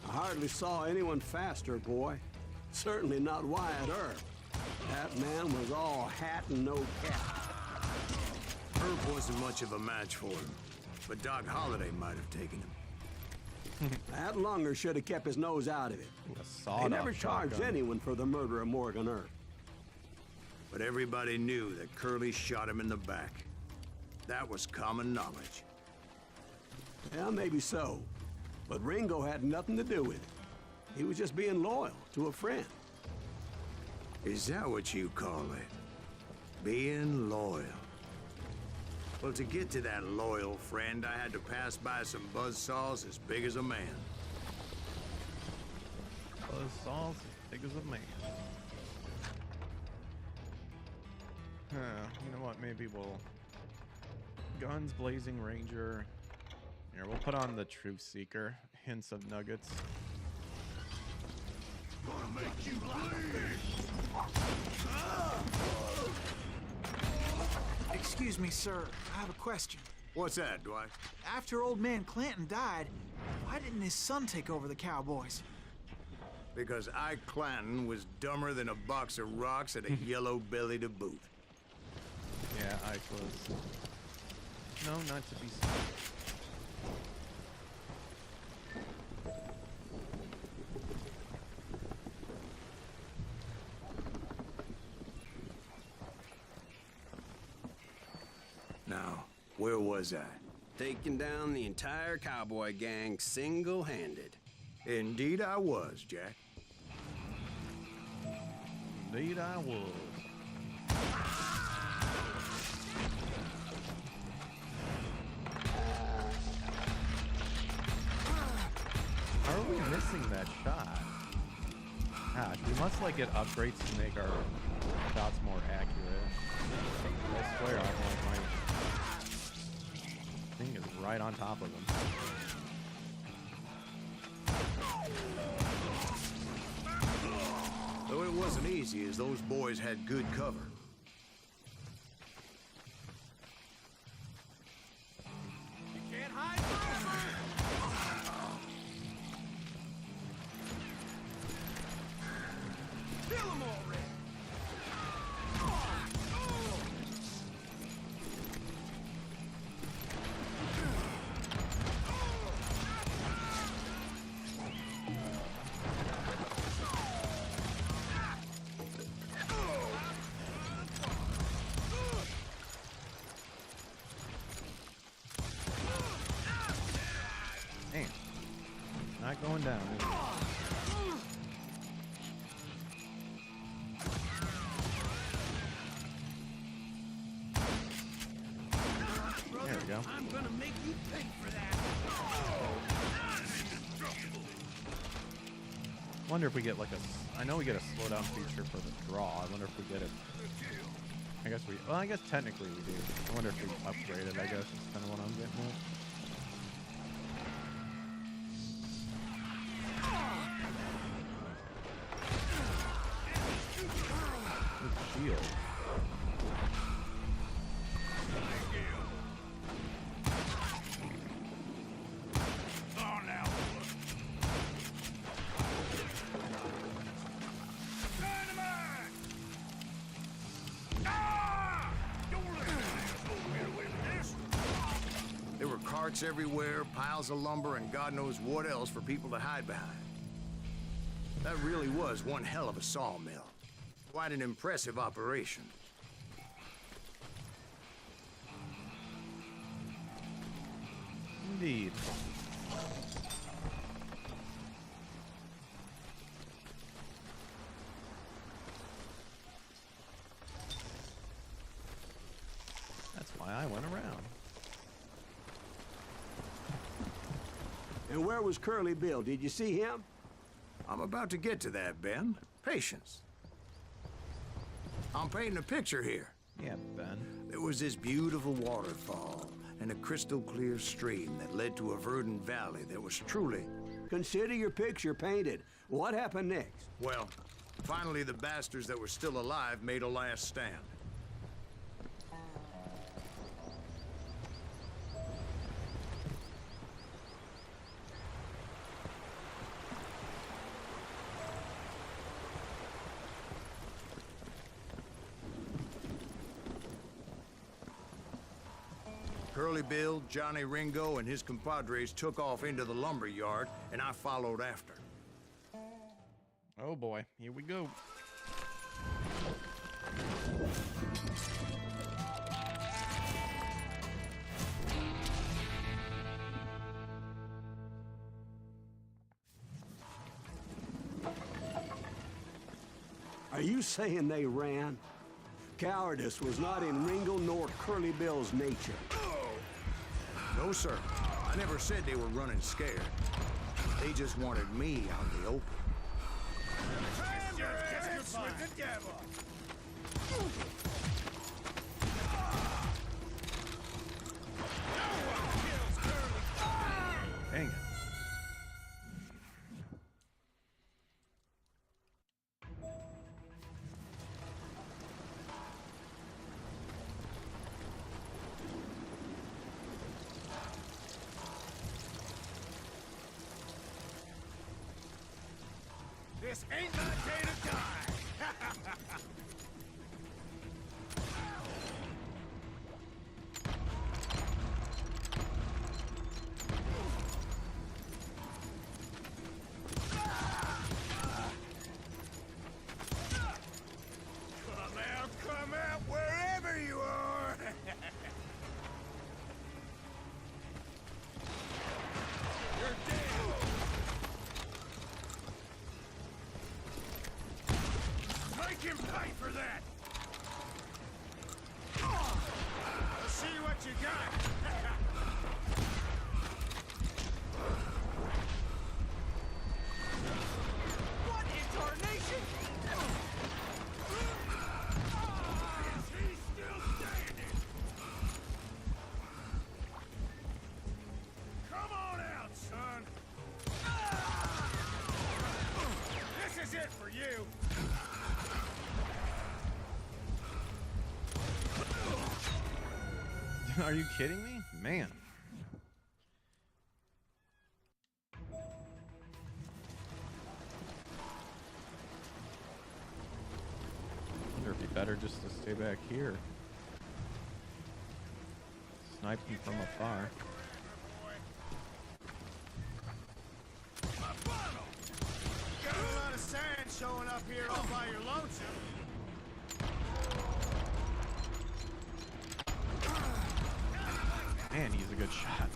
I hardly saw anyone faster, boy. Certainly not Wyatt Earp. That man was all hat and no cap. Earp wasn't much of a match for him, but Doc Holliday might have taken him. That lunger should have kept his nose out of it. They never charged anyone for the murder of Morgan Earp. But everybody knew that Curly shot him in the back. That was common knowledge. Yeah, maybe so. But Ringo had nothing to do with it. He was just being loyal to a friend. Is that what you call it? Being loyal? Well, to get to that loyal friend, I had to pass by some buzzsaws as big as a man. Buzzsaws as big as a man. You know what? Maybe we'll... Guns, Blazing Ranger. Here, we'll put on the Truth Seeker. Hints of nuggets. Gonna make you bleed! Excuse me, sir. I have a question. What's that, Dwight? After old man Clanton died, why didn't his son take over the Cowboys? Because Ike Clanton was dumber than a box of rocks and a yellow belly to boot. Yeah, Ike was No, not to be seen. Now, where was I? Taking down the entire cowboy gang single-handed. Indeed I was, Jack. Indeed I was. How are we missing that shot? Gosh, we must like get upgrades to make our shots more accurate. I swear, I'm like my thing is right on top of him. Though it wasn't easy, as those boys had good cover. You can't hide forever! Kill 'em already! Damn. Not going down, is it? There we go. I'm gonna make you pay for that! Wonder if we get like I know we get a slowdown feature for the draw. I wonder if we get it. I guess well, I guess technically we do. I wonder if we upgrade it, I guess, is kind of what I'm getting at. Shield. Oh, now Dynamite! Ah! Don't let this asshole get away with this! There were carts everywhere, piles of lumber, and God knows what else for people to hide behind. That really was one hell of a sawmill. Quite an impressive operation. Indeed. That's why I went around. And where was Curly Bill? Did you see him? I'm about to get to that, Ben. Patience. I'm painting a picture here. Yeah, Ben. There was this beautiful waterfall and a crystal clear stream that led to a verdant valley that was truly... Consider your picture painted. What happened next? Well, finally the bastards that were still alive made a last stand. Curly Bill, Johnny Ringo, and his compadres took off into the lumber yard, and I followed after. Oh boy, here we go. Are you saying they ran? Cowardice was not in Ringo nor Curly Bill's nature. No, sir. I never said they were running scared. They just wanted me out in the open. Time your ass with the devil! No one kills Curly! Dang it. This ain't my day to die! Are you kidding me? Man. I wonder if it'd be better just to stay back here. Snipe him from afar. Got a lot of sand showing up here all by your lonesome. Man, he's a good shot.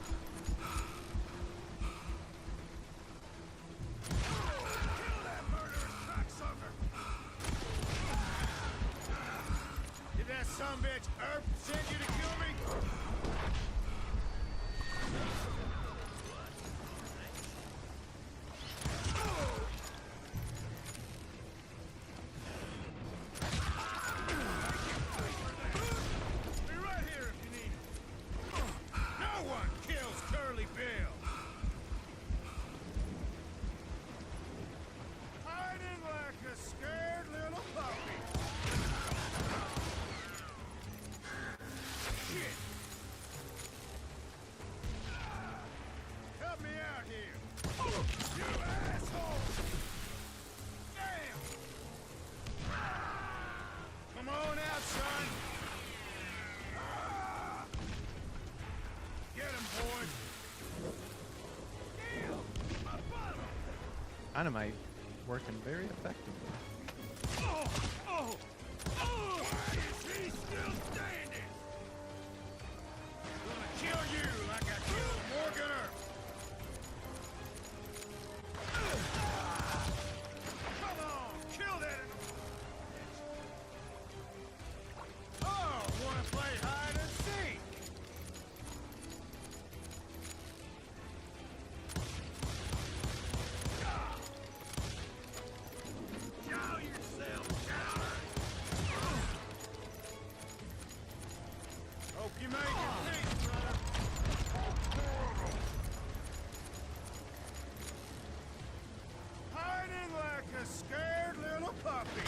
Did that sumbitch Earp send you to kill me? Be right here if you need it. No one kills Curly Bill. Hiding like a scared little puppy. Shit. Help me out here. You asshole. Damn. Come on out, son. Get him, boys. Damn. My bottle. Dynamite working very effectively. Oh! Oh! Oh! Why is he still standing? Gonna kill you like I killed Morgan Earp. Come on, kill that. Oh, wanna play hide and seek? Show yourself, coward! Hope you make it, peace, brother. Hiding like a scared little puppy.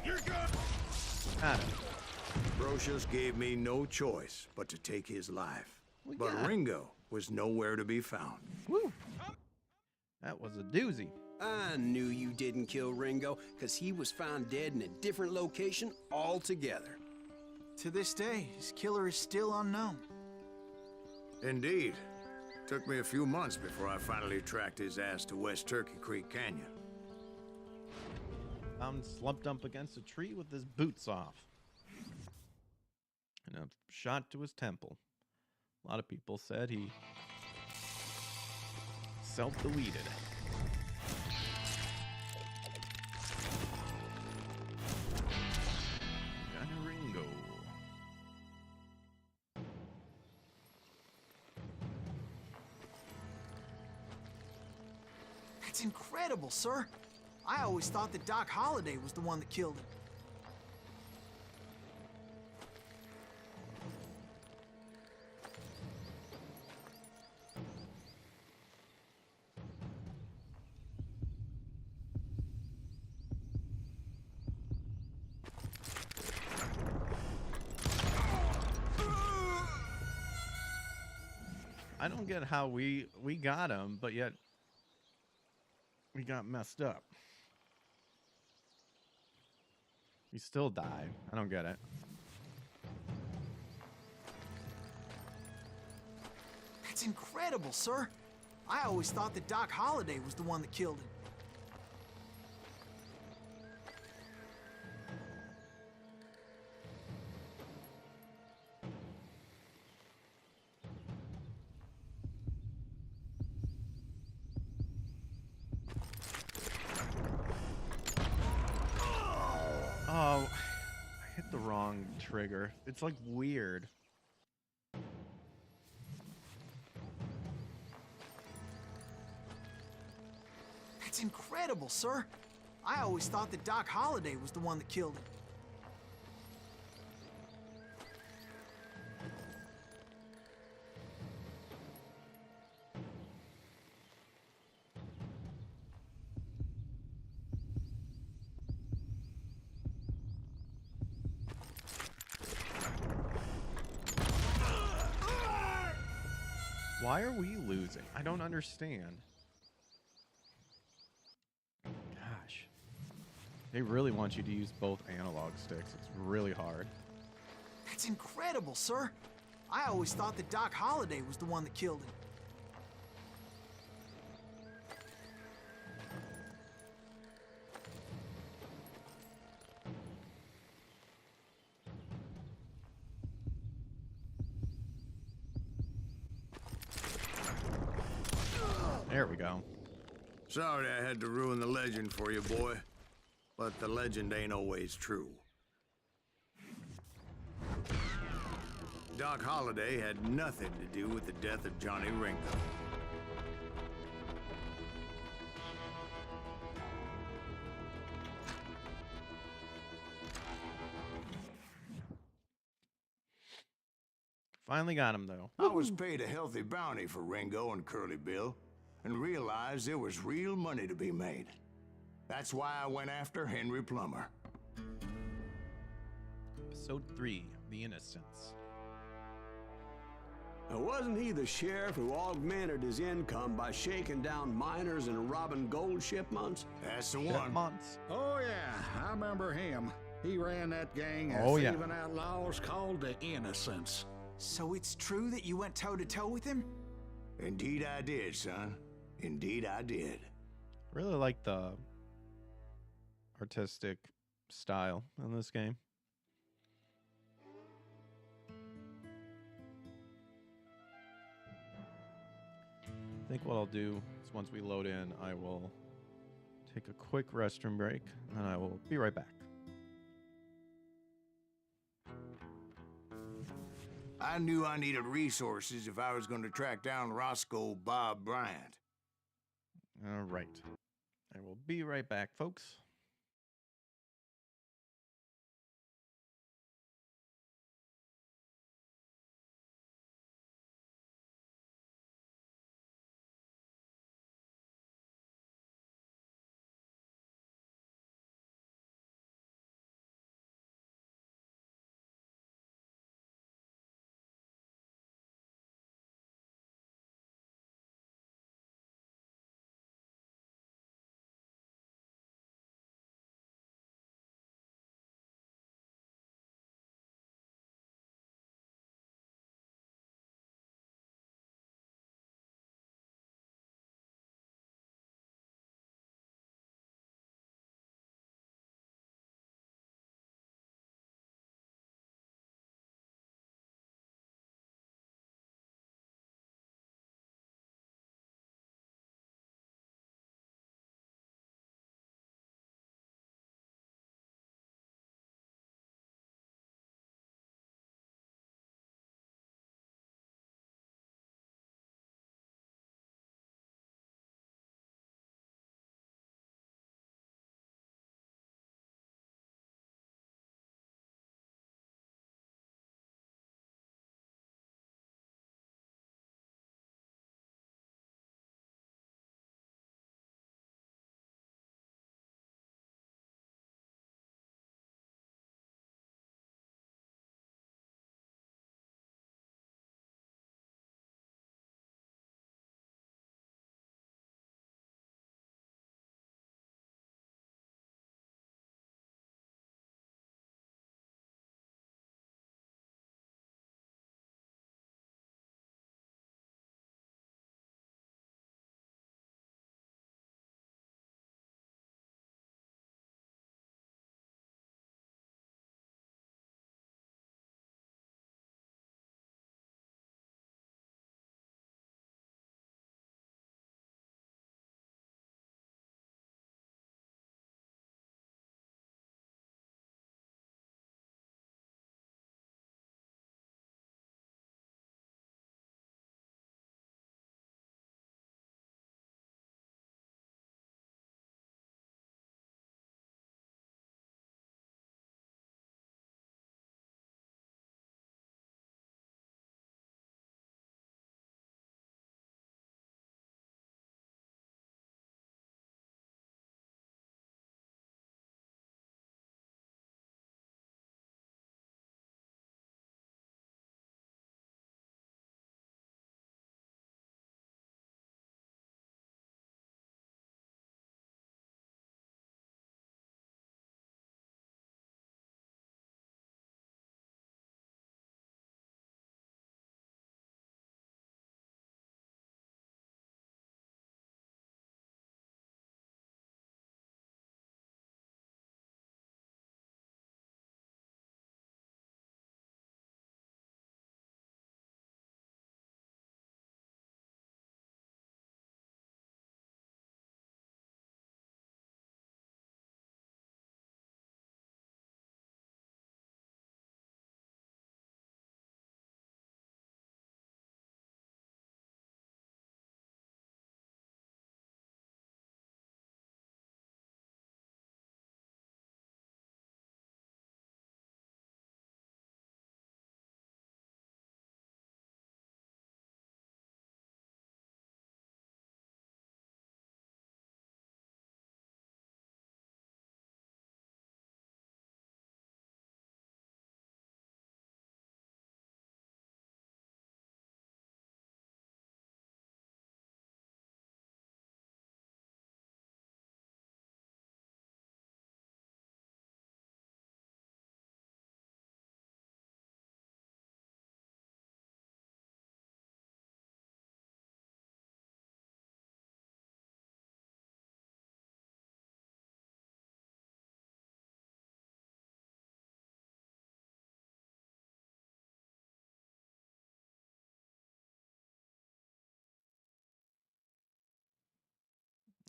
You're good. Got him. Brocious gave me no choice but to take his life. Well, But yeah. Ringo was nowhere to be found. Woo! That was a doozy. I knew you didn't kill Ringo, because he was found dead in a different location altogether. To this day, his killer is still unknown. Indeed. Took me a few months before I finally tracked his ass to West Turkey Creek Canyon. Found slumped up against a tree with his boots off. And a shot to his temple. A lot of people said he self-deleted. Got a Ringo. That's incredible, sir. I always thought that Doc Holliday was the one that killed him. I don't get how we got him, but yet we got messed up. We still died. I don't get it. That's incredible, sir. I always thought that Doc Holliday was the one that killed him. Oh, I hit the wrong trigger. It's like weird. That's incredible, sir. I always thought that Doc Holliday was the one that killed him. Why are we losing? I don't understand. Gosh. They really want you to use both analog sticks. It's really hard. That's incredible, sir. I always thought that Doc Holliday was the one that killed him. There we go. Sorry I had to ruin the legend for you, boy. But the legend ain't always true. Doc Holliday had nothing to do with the death of Johnny Ringo. Finally got him, though. I was paid a healthy bounty for Ringo and Curly Bill, and realized there was real money to be made. That's why I went after Henry Plummer. Episode 3, The Innocents. Now, wasn't he the sheriff who augmented his income by shaking down miners and robbing gold shipments? That's the one. Months. Oh, yeah, I remember him. He ran that gang of Oh, yeah. thieving outlaws called the Innocents. So it's true that you went toe-to-toe with him? Indeed I did, son. Indeed I did. Really like the artistic style in this game. I think what I'll do is once we load in, I will take a quick restroom break, and I will be right back. I knew I needed resources if I was going to track down Roscoe Bob Bryant. All right. I will be right back, folks.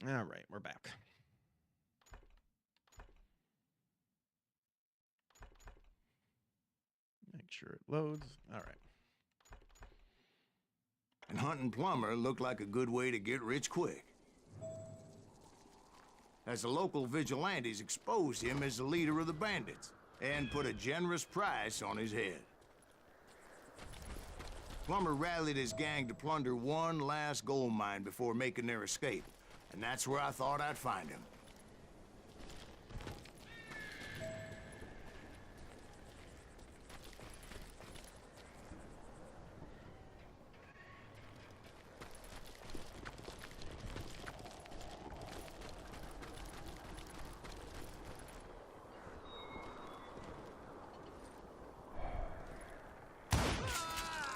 All right, we're back. Make sure it loads. All right. And hunting Plummer looked like a good way to get rich quick, as the local vigilantes exposed him as the leader of the bandits and put a generous price on his head. Plummer rallied his gang to plunder one last gold mine before making their escape, and that's where I thought I'd find him.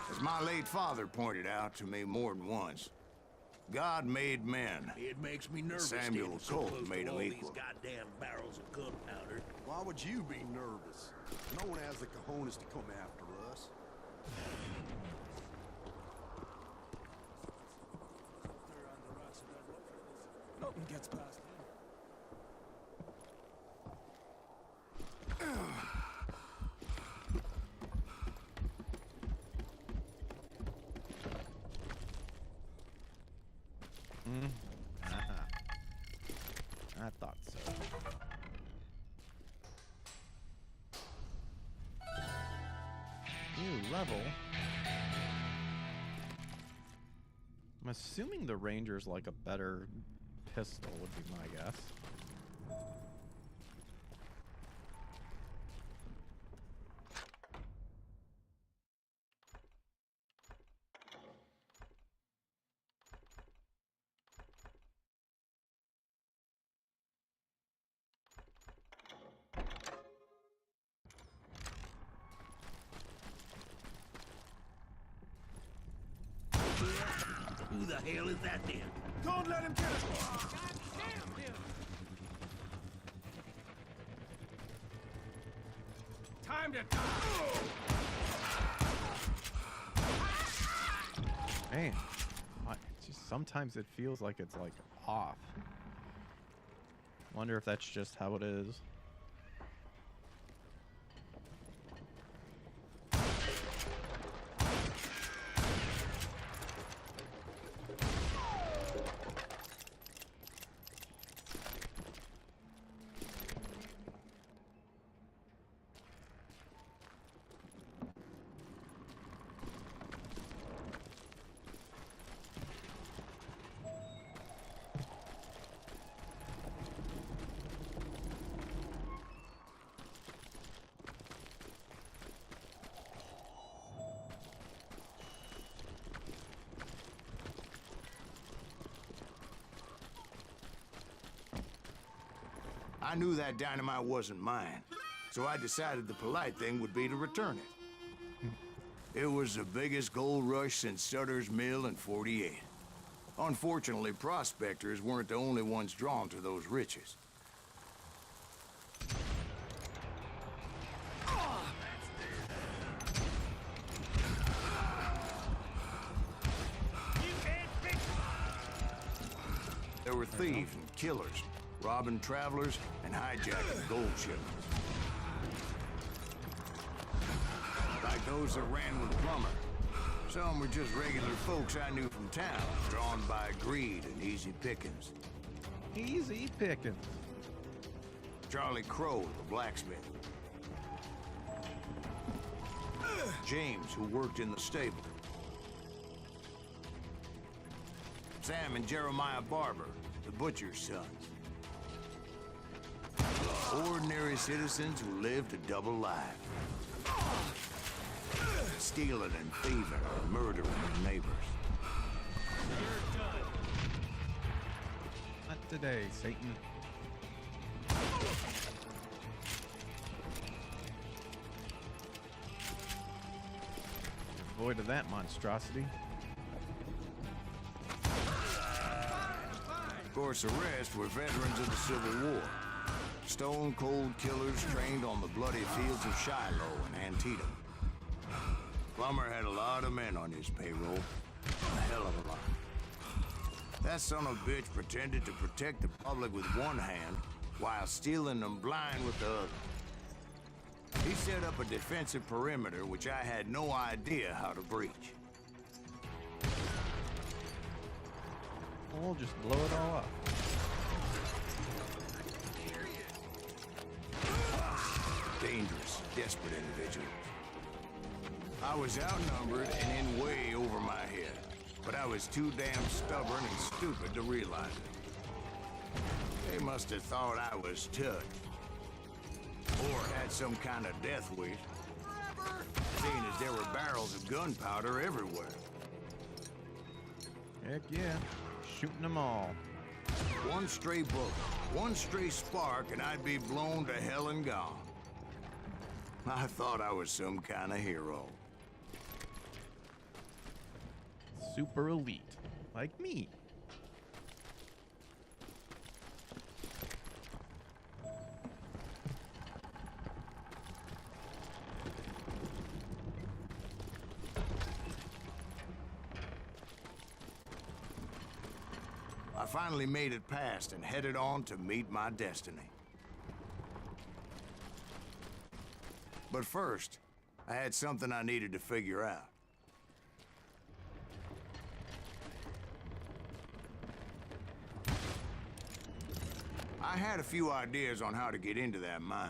As my late father pointed out to me more than once, God made men. It makes me nervous. Samuel standing so Colt close made to him all equal. These goddamn barrels of gunpowder. Why would you be nervous? No one has the cojones to come after us. Nothing gets past him. I thought so. New level. I'm assuming the Ranger's like a better pistol would be my guess. Who the hell is that then? Don't let him get us! Time to die! Man, just sometimes it feels like it's like off. Wonder if that's just how it is. I knew that dynamite wasn't mine, so I decided the polite thing would be to return it. It was the biggest gold rush since Sutter's Mill in '48. Unfortunately, prospectors weren't the only ones drawn to those riches. There were thieves and killers, robbing travelers and hijacking gold shipments. Like those that ran with Plummer. Some were just regular folks I knew from town, drawn by greed and easy pickings. Easy picking. Charlie Crow, the blacksmith. James, who worked in the stable. Sam and Jeremiah Barber, the butcher's sons. Ordinary citizens who lived a double life. Stealing and thieving and murdering their neighbors. Not today, Satan. Devoid of that monstrosity. Of course, the rest were veterans of the Civil War. Stone-cold killers trained on the bloody fields of Shiloh and Antietam. Plummer had a lot of men on his payroll. A hell of a lot. That son of a bitch pretended to protect the public with one hand while stealing them blind with the other. He set up a defensive perimeter which I had no idea how to breach. We'll just blow it all up. Dangerous, desperate individuals. I was outnumbered and in way over my head, but I was too damn stubborn and stupid to realize it. They must have thought I was touched. Or had some kind of death wish, seeing as there were barrels of gunpowder everywhere. Heck yeah. Shooting them all. One stray bullet, one stray spark, and I'd be blown to hell and gone. I thought I was some kind of hero. Super elite. Like me. I finally made it past and headed on to meet my destiny. But first, I had something I needed to figure out. I had a few ideas on how to get into that mine,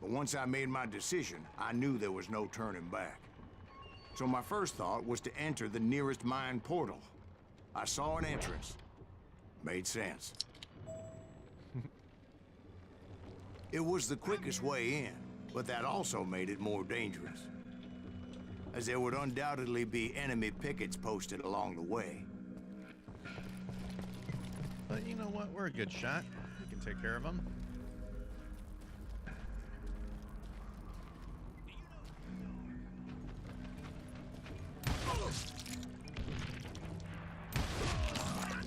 but once I made my decision, I knew there was no turning back. So my first thought was to enter the nearest mine portal. I saw an entrance. Made sense. It was the quickest way in, but that also made it more dangerous, as there would undoubtedly be enemy pickets posted along the way. But you know what? We're a good shot. We can take care of them.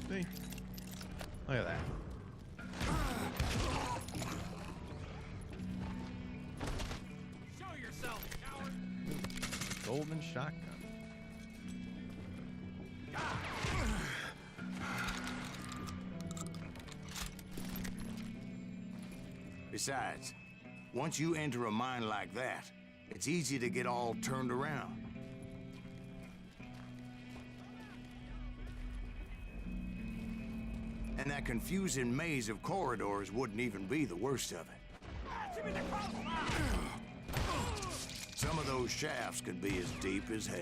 See? Look at that. Show yourself, coward! Golden shotgun. Besides, once you enter a mine like that, it's easy to get all turned around. And that confusing maze of corridors wouldn't even be the worst of it. Some of those shafts could be as deep as hell.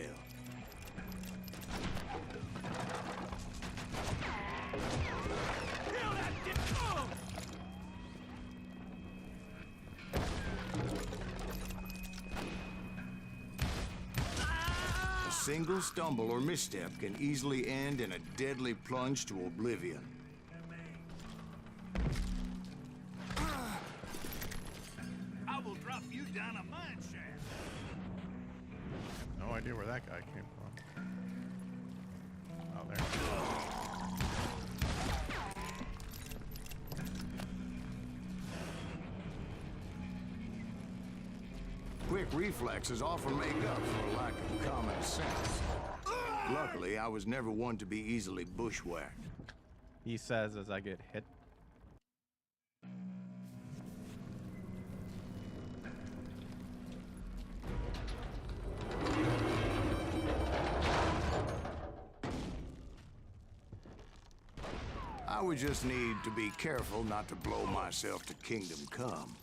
A single stumble or misstep can easily end in a deadly plunge to oblivion. I will drop you down a mine shaft. No idea where that guy came from. Oh, there. Quick reflexes often make up for a lack of common sense. Luckily, I was never one to be easily bushwhacked. He says as I get hit. I would just need to be careful not to blow myself to Kingdom Come.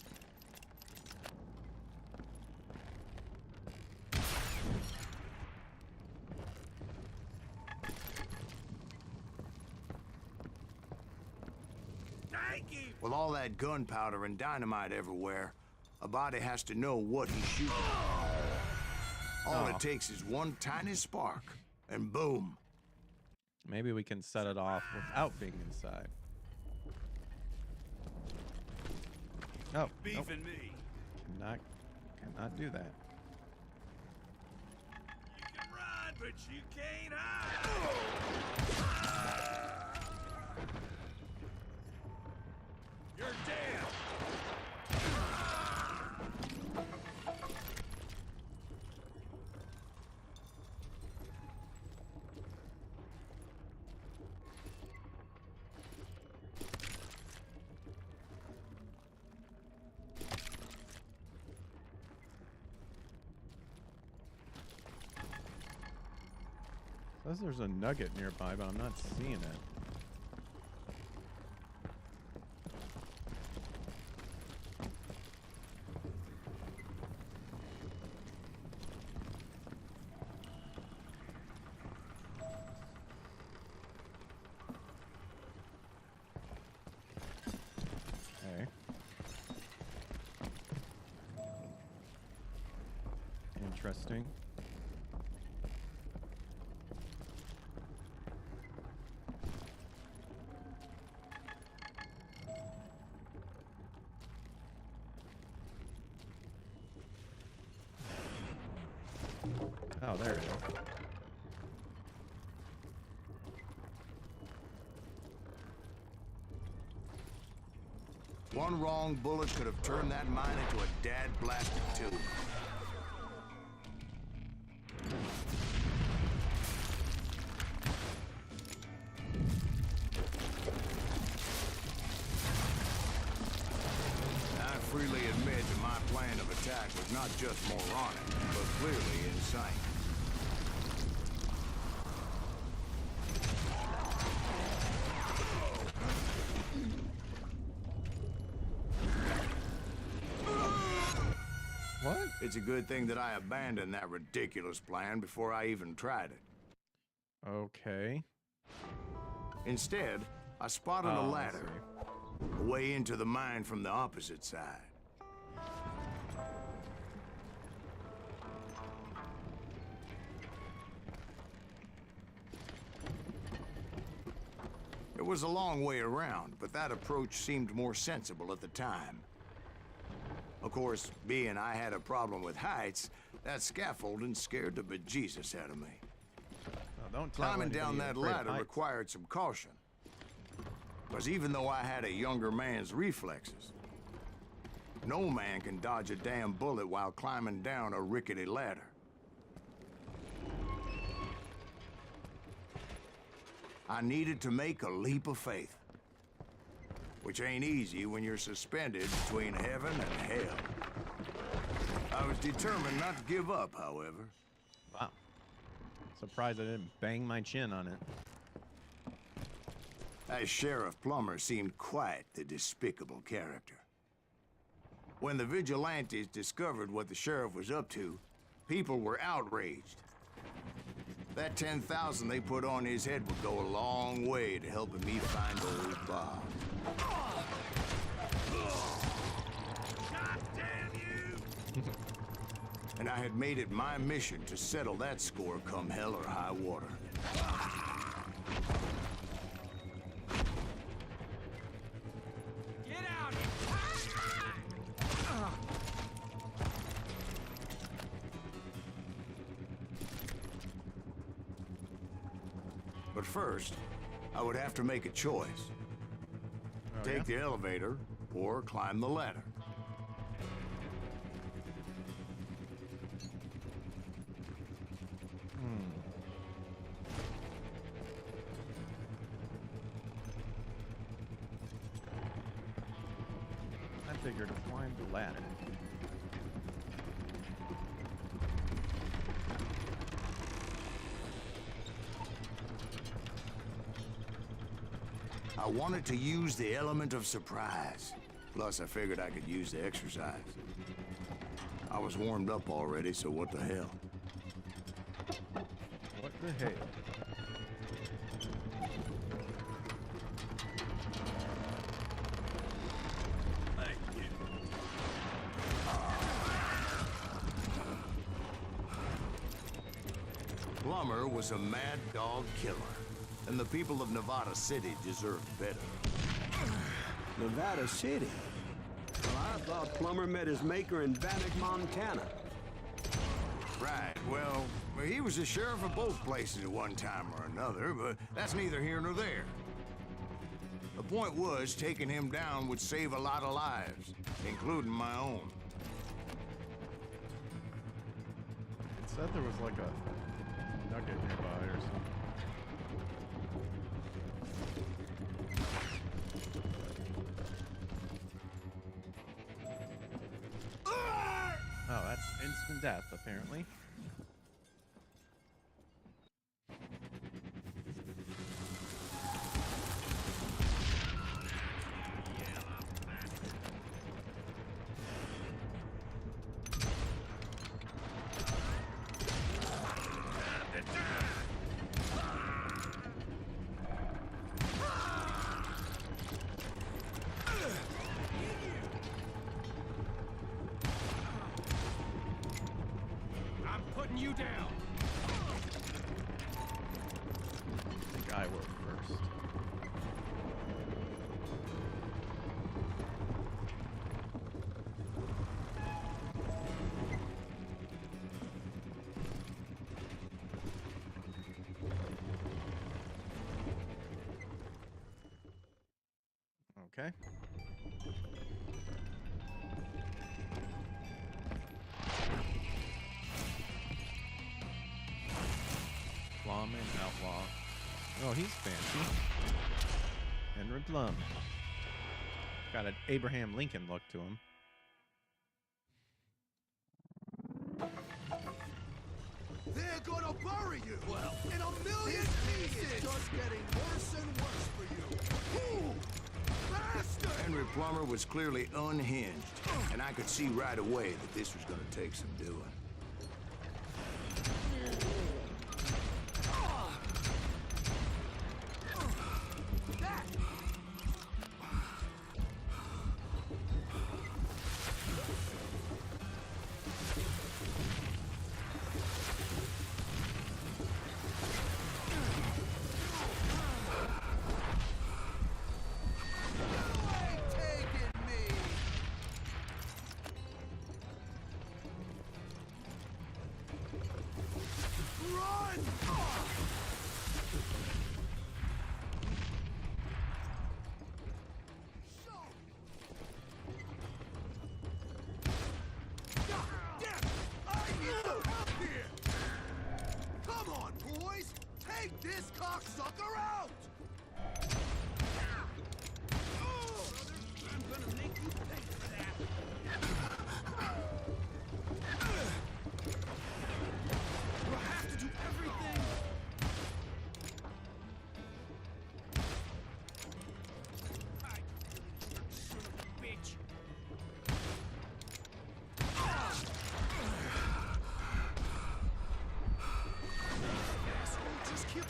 With all that gunpowder and dynamite everywhere, a body has to know what he's shooting. All it takes is one tiny spark, and boom. Maybe we can set it off without being inside. Oh, Beef nope. and me. Cannot do that. You can run, but you can't hide. You're dead. Says there's a nugget nearby, but I'm not seeing it. Okay. Interesting. Oh, there it is. One wrong bullet could have turned that mine into a dad-blasted tube. I freely admit that my plan of attack was not just moronic, but clearly insane. What? It's a good thing that I abandoned that ridiculous plan before I even tried it. Okay. Instead, I spotted a Oh, I ladder, see. a way into the mine from the opposite side. It was a long way around, but that approach seemed more sensible at the time. Of course, being I had a problem with heights, that scaffolding scared the bejesus out of me. No, don't tell Climbing down anybody that you're afraid of ladder heights. required some caution. Because even though I had a younger man's reflexes, no man can dodge a damn bullet while climbing down a rickety ladder. I needed to make a leap of faith, which ain't easy when you're suspended between heaven and hell. I was determined not to give up, however. Wow. Surprised I didn't bang my chin on it. That Sheriff Plummer seemed quite the despicable character. When the vigilantes discovered what the sheriff was up to, people were outraged. That 10,000 they put on his head would go a long way to helping me find old Bob. God damn you! And I had made it my mission to settle that score come hell or high water. Get out! But first, I would have to make a choice. Oh, Take yeah? the elevator or climb the ladder. I figured to climb the ladder. I wanted to use the element of surprise. Plus, I figured I could use the exercise. I was warmed up already, so what the hell? What the hell? Thank you. Plummer was a mad dog killer, and the people of Nevada City deserved better. Nevada City? Well, I thought Plummer met his maker in Bannock, Montana. Right, well, he was the sheriff of both places at one time or another, but that's neither here nor there. The point was, taking him down would save a lot of lives, including my own. It said there was like a nugget nearby or something. Oh, that's instant death, apparently. hunting you down. I think I will first. Okay. Plum and Outlaw. Oh, he's fancy. Henry Plum. Got an Abraham Lincoln look to him. They're gonna bury you! Well, in a million pieces! It's just getting worse and worse for you! Ooh! Bastard! Henry Plummer was clearly unhinged, and I could see right away that this was gonna take some doing. This cocksucker out! I'm gonna make you pay for that! We'll have to do everything! I son of a bitch! Just keep...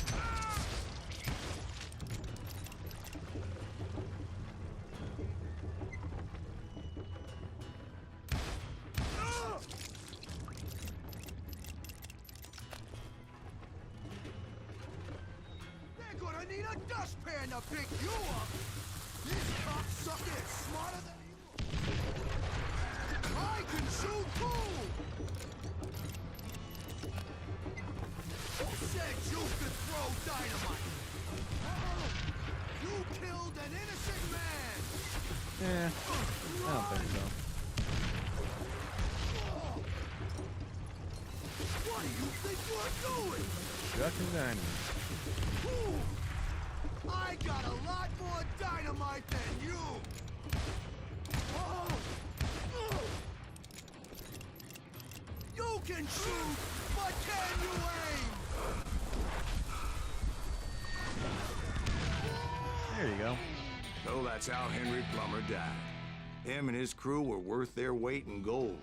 They're gonna need a dustpan to pick you up! This cocksucker is smarter than you! I can shoot too! Who said you could throw dynamite? You killed an innocent man! Yeah, I don't think so. What do you think you're doing? Chucking dynamite. I got a lot more dynamite than you! You can shoot, but can you aim? There you go. So that's how Henry Plummer died. Him and his crew were worth their weight in gold.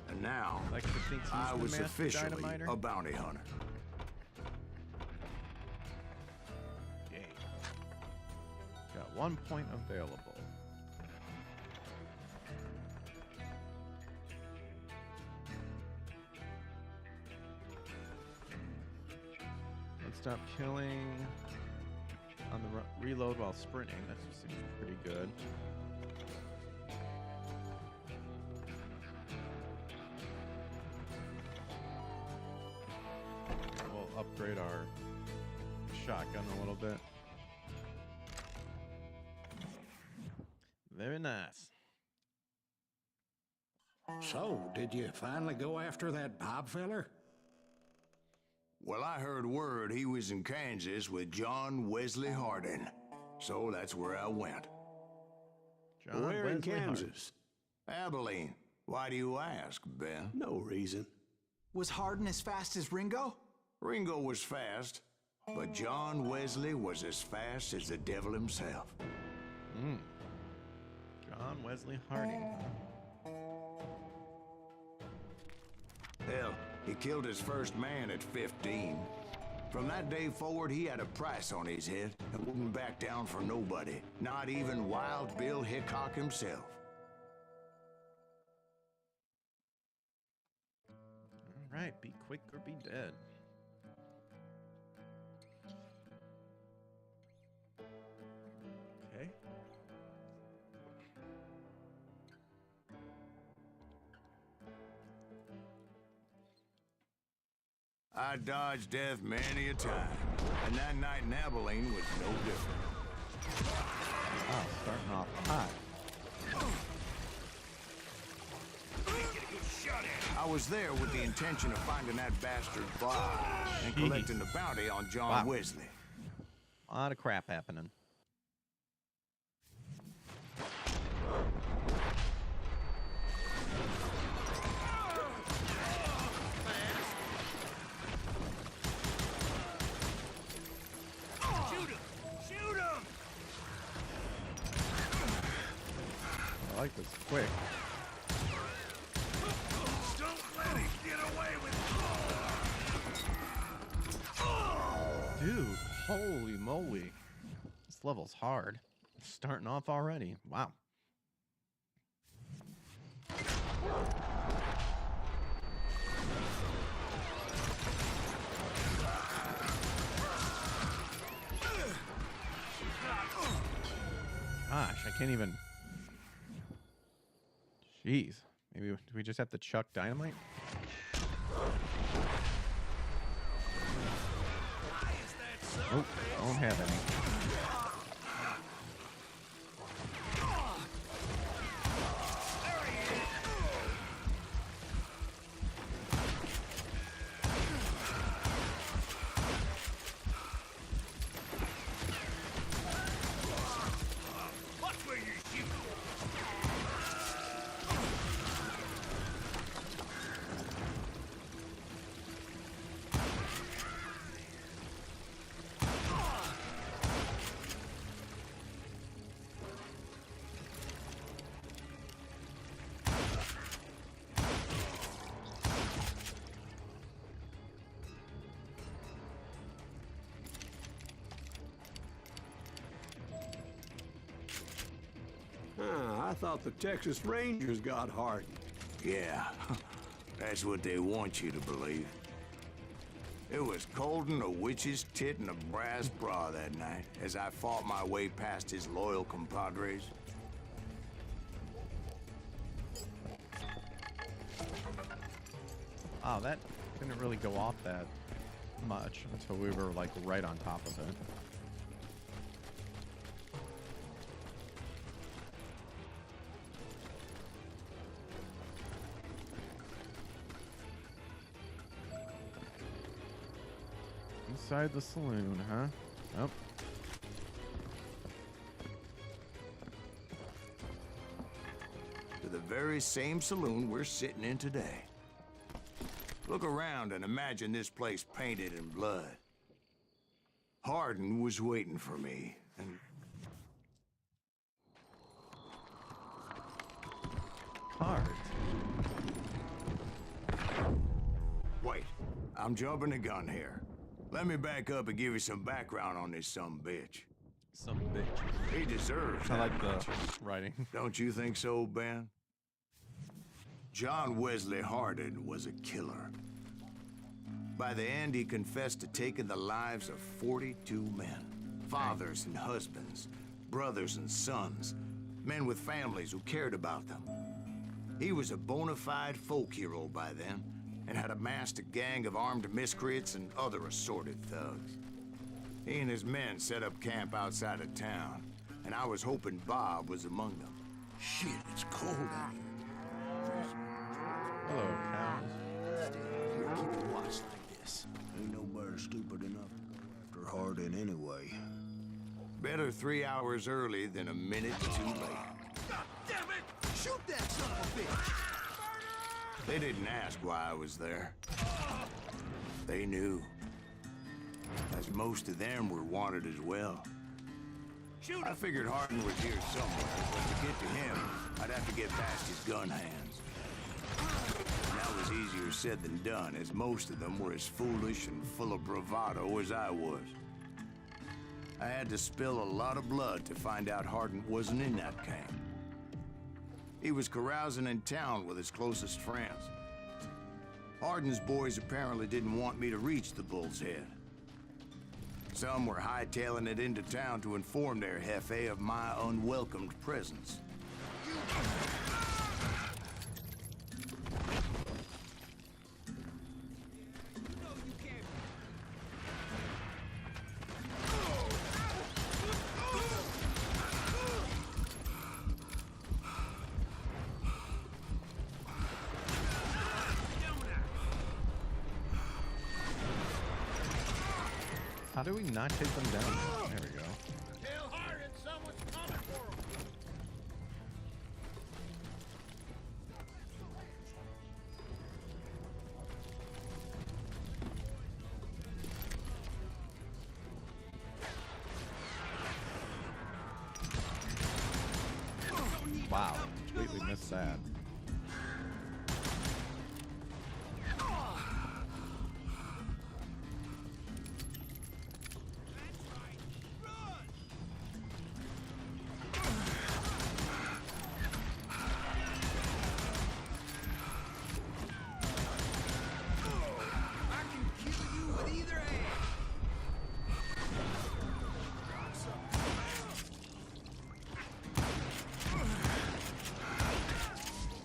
And now, Like he thinks he's I the was master officially dynamiter? a bounty hunter. Yay. Got 1 point available. Let's stop killing on the reload while sprinting. That just seems pretty good. We'll upgrade our shotgun a little bit. Very nice. So, did you finally go after that Bob feller? Well, I heard word he was in Kansas with John Wesley Hardin. So that's where I went. John Where in Wesley Hart. Kansas? Abilene. Why do you ask, Ben? No reason. Was Hardin as fast as Ringo? Ringo was fast, but John Wesley was as fast as the devil himself. John Wesley Harding. Hell, he killed his first man at 15. From that day forward, he had a price on his head and wouldn't back down for nobody, not even Wild Bill Hickok himself. Alright, be quick or be dead. Okay. I dodged death many a time, and that night in Abilene was no different. Oh, starting off hot. I was there with the intention of finding that bastard Bob and collecting the bounty on John Wesley. A lot of crap happening. I like this quick. Don't let him get away with it. Dude, holy moly. This level's hard. Starting off already. Wow. Gosh, I can't even... Jeez. Maybe do we just have to chuck dynamite? Nope, don't have any. I thought the Texas Rangers got hardened. Yeah, that's what they want you to believe. It was cold in a witch's tit and a brass bra that night as I fought my way past his loyal compadres. Oh, that didn't really go off that much until we were like right on top of it. Inside the saloon, huh? Nope. To the very same saloon we're sitting in today. Look around and imagine this place painted in blood. Hardin was waiting for me, and... Cards. Wait, I'm jumping the gun here. Let me back up and give you some background on this sumbitch. Some bitch. He deserves I that like the much. writing. Don't you think so, Ben? John Wesley Hardin was a killer. By the end, he confessed to taking the lives of 42 men. Fathers and husbands, brothers and sons, men with families who cared about them. He was a bona fide folk hero by then, and had amassed a gang of armed miscreants and other assorted thugs. He and his men set up camp outside of town, and I was hoping Bob was among them. Shit, it's cold out here. Hello, cows. Here, keep it watch like this. Ain't nobody stupid enough after Hardin anyway. Better 3 hours early than a minute too late. God damn it! Shoot that son of a bitch! They didn't ask why I was there. They knew. As most of them were wanted as well. I figured Hardin was here somewhere, but to get to him, I'd have to get past his gun hands. And that was easier said than done, as most of them were as foolish and full of bravado as I was. I had to spill a lot of blood to find out Hardin wasn't in that camp. He was carousing in town with his closest friends. Hardin's boys apparently didn't want me to reach the Bull's Head. Some were hightailing it into town to inform their jefe of my unwelcomed presence. How do we not take them down? There we go. Tell Hardin someone's coming for him. Wow, completely missed that.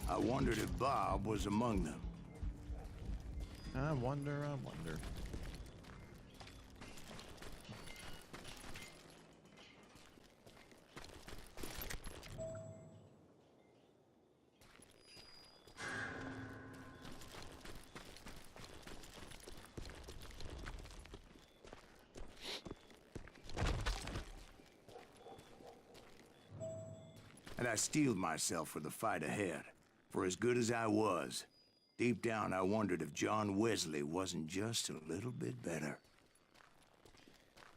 I wondered if Bob was among them. I wonder, I wonder. And I steeled myself for the fight ahead. For as good as I was, deep down I wondered if John Wesley wasn't just a little bit better.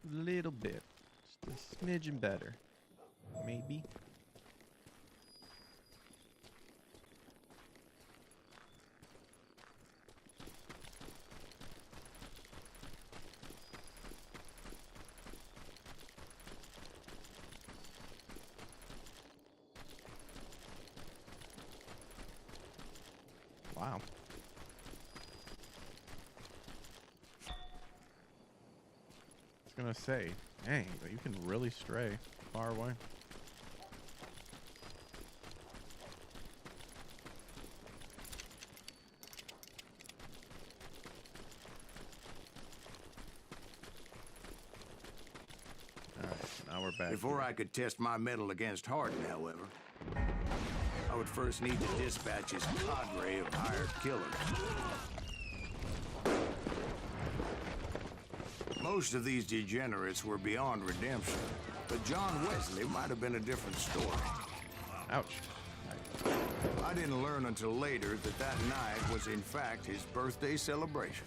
A little bit. Just a smidgen better. Maybe. Wow. I was gonna say, dang, but you can really stray far away. Alright, now we're back. Before here. I could test my mettle against Hardin, however, I would first need to dispatch his cadre of hired killers. Most of these degenerates were beyond redemption, but John Wesley might have been a different story. Ouch. I didn't learn until later that that night was in fact his birthday celebration.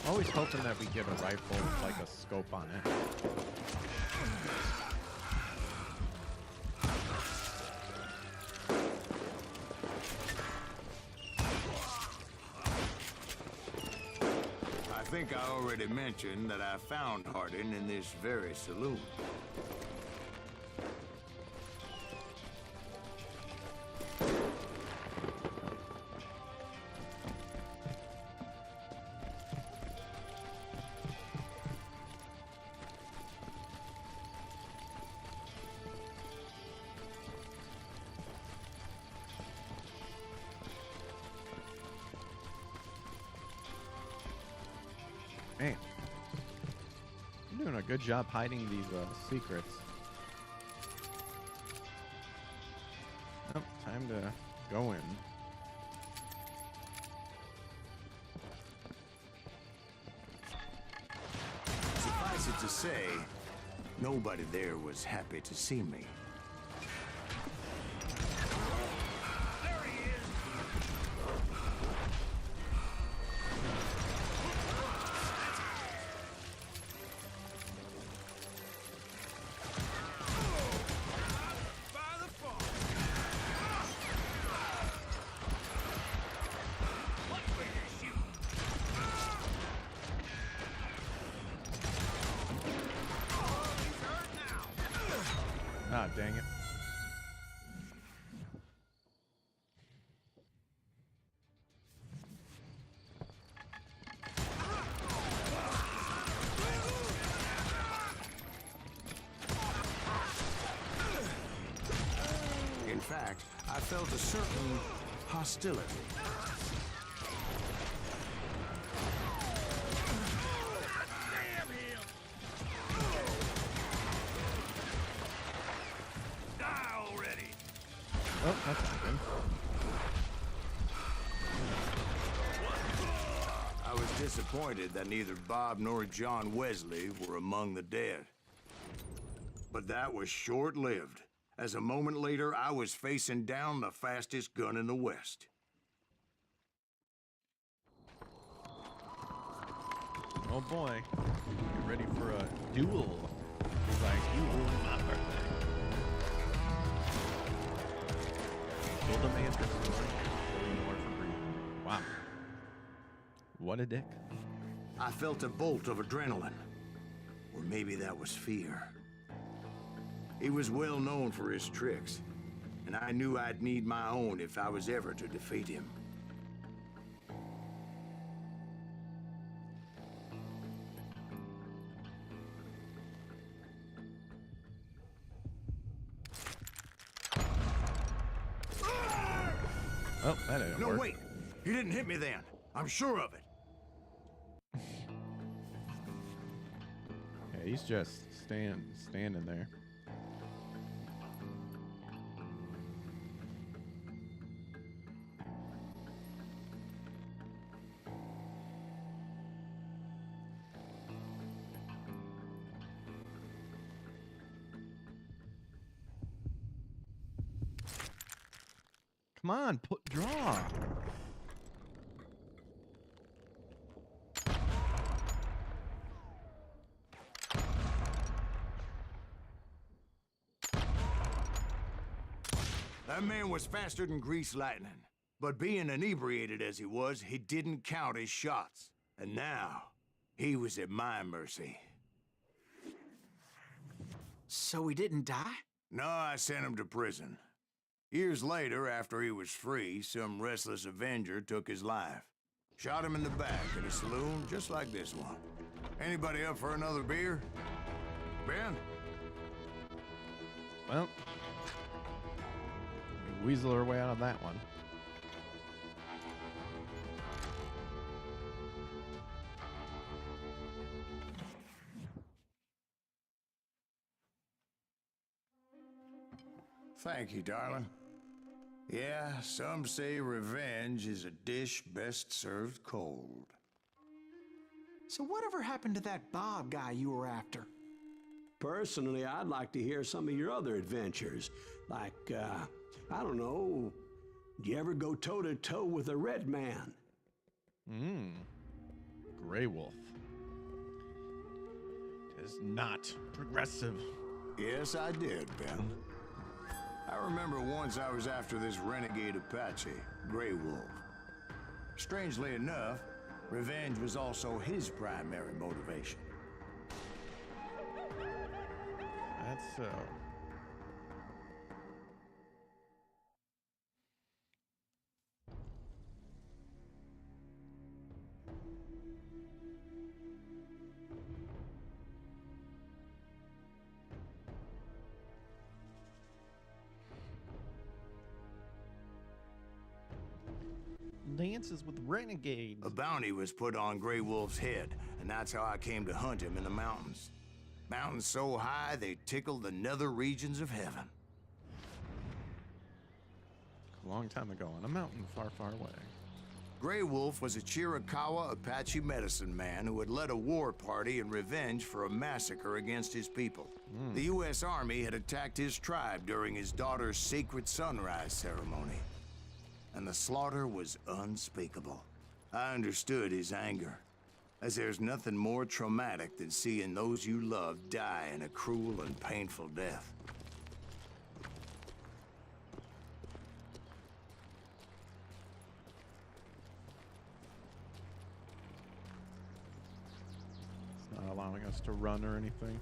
Always hoping that we get a rifle with like a scope on it. I think I already mentioned that I found Hardin in this very saloon. Man, you're doing a good job hiding these secrets. Oh, time to go in. say, nobody there was happy to see me. Ah, dang it. In fact, I felt a certain hostility. Oh, that's not good. I was disappointed that neither Bob nor John Wesley were among the dead. But that was short-lived, as a moment later I was facing down the fastest gun in the West. Oh boy. Get ready for a duel. He's like, you ruined my birthday. Kill the man for stealing, killing more for greed. Wow. What a dick. I felt a bolt of adrenaline. Or maybe that was fear. He was well known for his tricks, and I knew I'd need my own if I was ever to defeat him. Oh, that didn't No, work. wait! He didn't hit me then. I'm sure of it. Yeah, he's just standing there. Come on, draw. That man was faster than greased lightning. But being inebriated as he was, he didn't count his shots. And now, he was at my mercy. So he didn't die? No, I sent him to prison. Years later, after he was free, some restless Avenger took his life. Shot him in the back in a saloon just like this one. Anybody up for another beer? Ben? Well, we weasel our way out of that one. Thank you, darling. Yeah, some say revenge is a dish best served cold. So whatever happened to that Bob guy you were after? Personally, I'd like to hear some of your other adventures. Like, I don't know, do you ever go toe-to-toe with a red man? Grey Wolf. It is not progressive. Yes, I did, Ben. I remember once I was after this renegade Apache, Grey Wolf. Strangely enough, revenge was also his primary motivation. That's so. Dances with renegades. A bounty was put on Grey Wolf's head, and that's how I came to hunt him in the mountains. Mountains so high they tickle the nether regions of heaven. A long time ago on a mountain far, far away. Grey Wolf was a Chiricahua Apache medicine man who had led a war party in revenge for a massacre against his people. The U.S. Army had attacked his tribe during his daughter's sacred sunrise ceremony, and the slaughter was unspeakable. I understood his anger, as there's nothing more traumatic than seeing those you love die in a cruel and painful death. It's not allowing us to run or anything.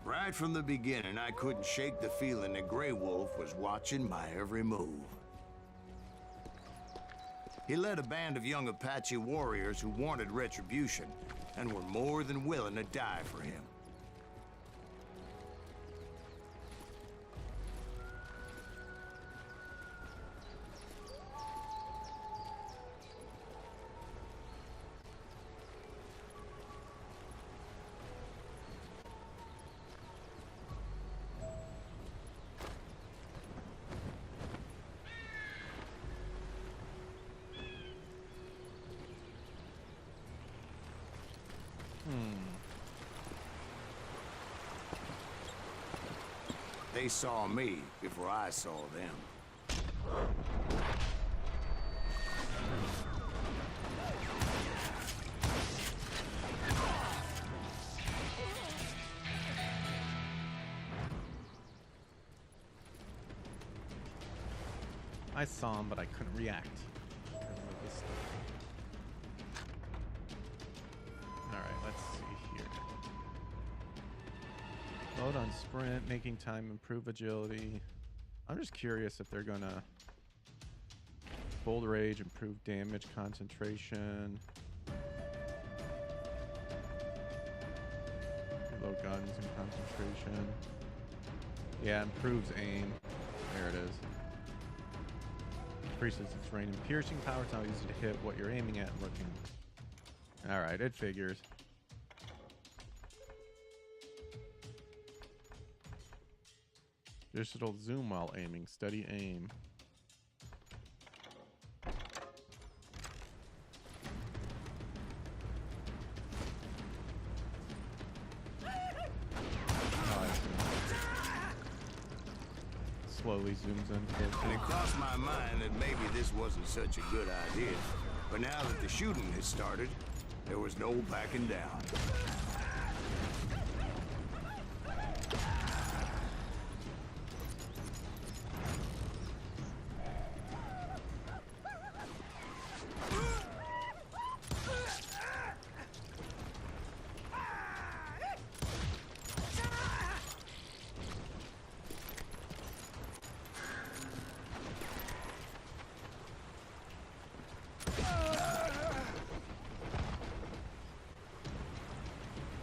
Right from the beginning, I couldn't shake the feeling that Grey Wolf was watching my every move. He led a band of young Apache warriors who wanted retribution and were more than willing to die for him. They saw me before I saw them. I saw him, but I couldn't react. Alright, let's see here. Load on sprint, making time improve agility. I'm just curious if they're gonna bold rage, improve damage concentration. Reload guns and concentration. Yeah, improves aim. There it is. Increases its range and piercing power. It's not easy to hit what you're aiming at and looking. Alright, it figures. Digital zoom while aiming. Steady aim. Slowly zooms in. And it crossed my mind that maybe this wasn't such a good idea. But now that the shooting had started, there was no backing down.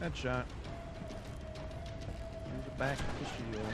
Headshot. Use the back of the shield.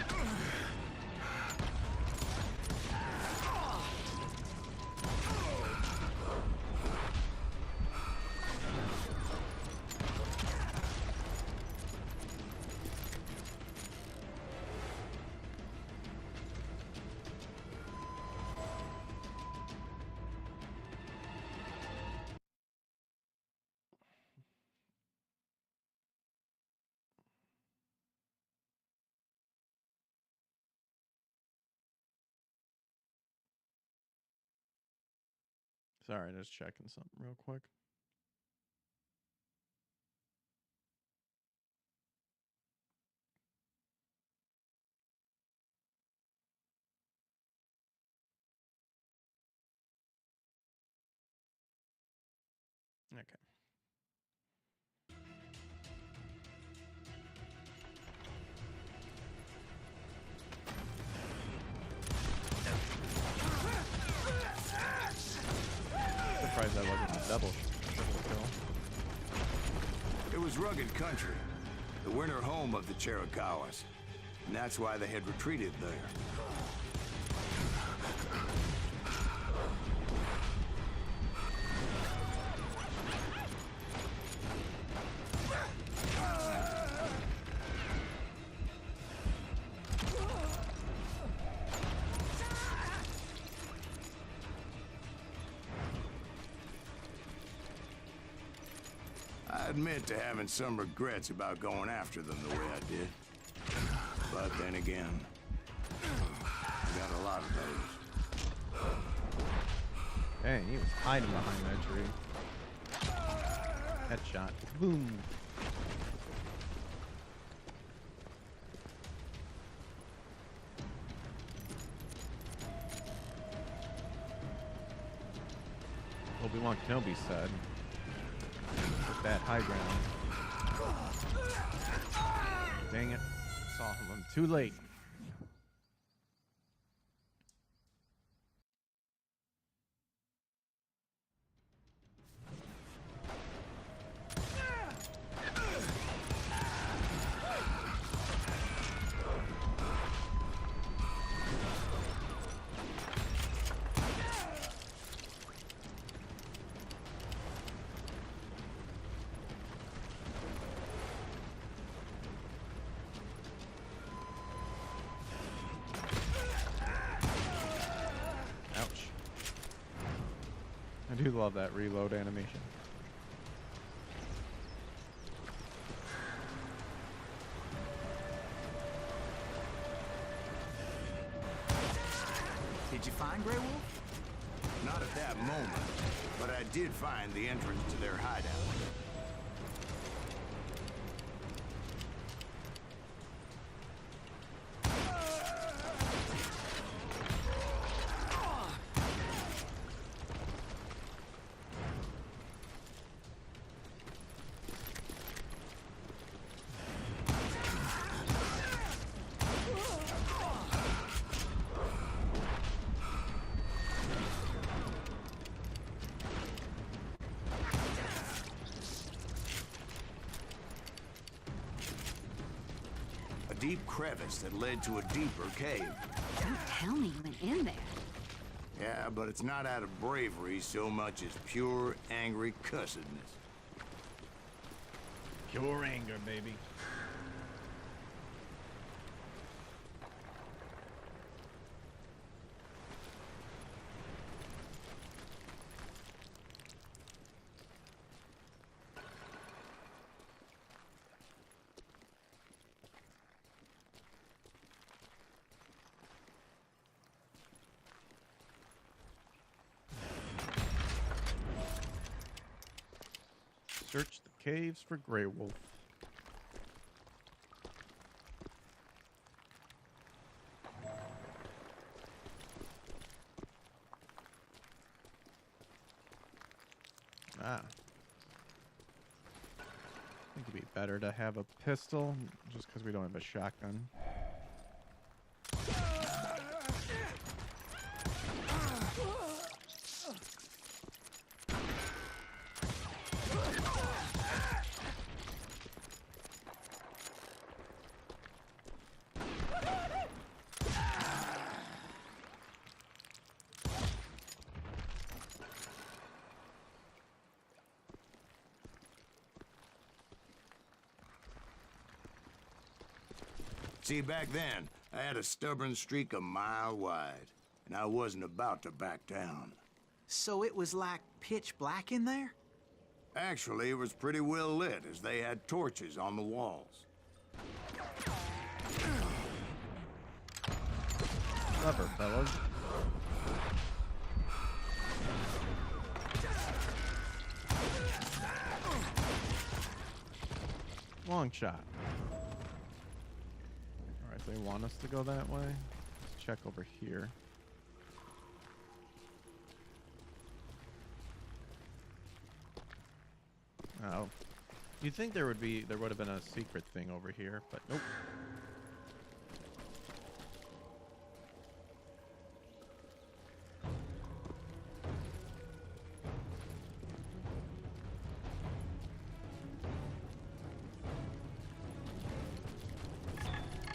Sorry, just checking something real quick. Okay. Surprised that wasn't a double kill. It was rugged country, the winter home of the Chiricahuas, and that's why they had retreated there. admit to having some regrets about going after them the way I did. But then again, I got a lot of those. Dang, he was hiding behind that tree. Headshot. Boom. Obi-Wan Kenobi said, "Get that high ground." Dang it. Saw him. I'm too late. I do love that reload animation. Did you find Grey Wolf? Not at that moment, but I did find the entrance to their hideout. Deep crevice that led to a deeper cave. Don't tell me you went in there. Yeah, but it's not out of bravery so much as pure, angry cussedness. Pure anger, baby. Search the caves for Grey Wolf. Ah. I think it'd be better to have a pistol, just because we don't have a shotgun. See, back then, I had a stubborn streak a mile wide, and I wasn't about to back down. So it was like pitch black in there? Actually, it was pretty well lit, as they had torches on the walls. Clever, fellas. Long shot. Alright, they want us to go that way. Let's check over here. Oh. You'd think there would have been a secret thing over here, but nope.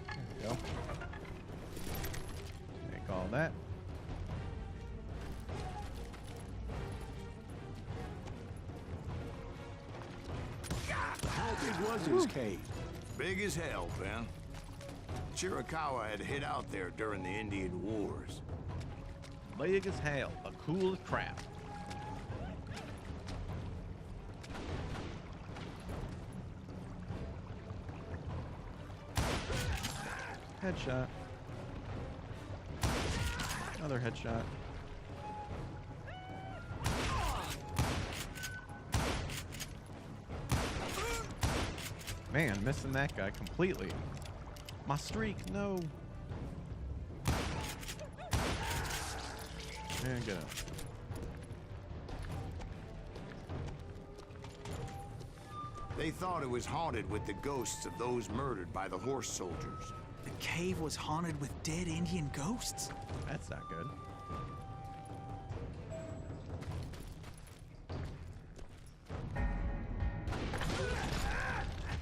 There we go. Take all that. How big was his cave? Big as hell, Ben. Chiricahua had hid out there during the Indian Wars. Big as hell, but cool as crap. Headshot. Another headshot. Man, missing that guy completely. My streak, no. And go. They thought it was haunted with the ghosts of those murdered by the horse soldiers. The cave was haunted with dead Indian ghosts? That's not good.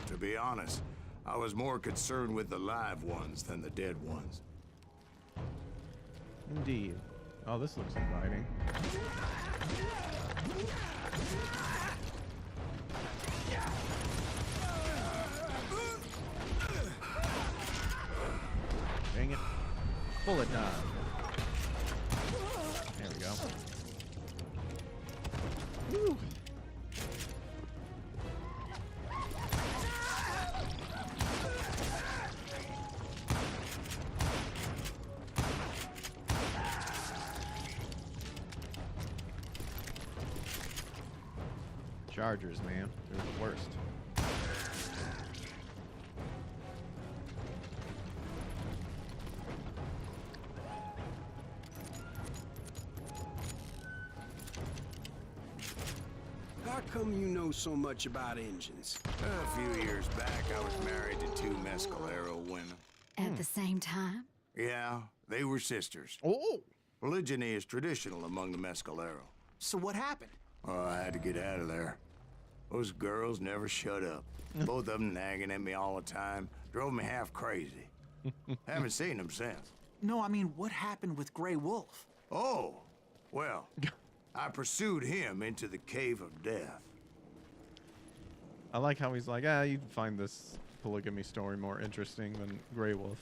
To be honest, I was more concerned with the live ones than the dead ones. Indeed. Oh, this looks inviting. Dang it. Bullet dodge. There we go. Woo. Chargers, man. They're the worst. How come you know so much about engines? A few years back, I was married to two Mescalero women. At the same time? Yeah, they were sisters. Oh! Polygyny is traditional among the Mescalero. So what happened? Oh, I had to get out of there. Those girls never shut up. Both of them nagging at me all the time. Drove me half crazy. Haven't seen them since. No, I mean, what happened with Grey Wolf? Oh, well, I pursued him into the Cave of Death. I like how he's like, ah, you'd find this polygamy story more interesting than Grey Wolf.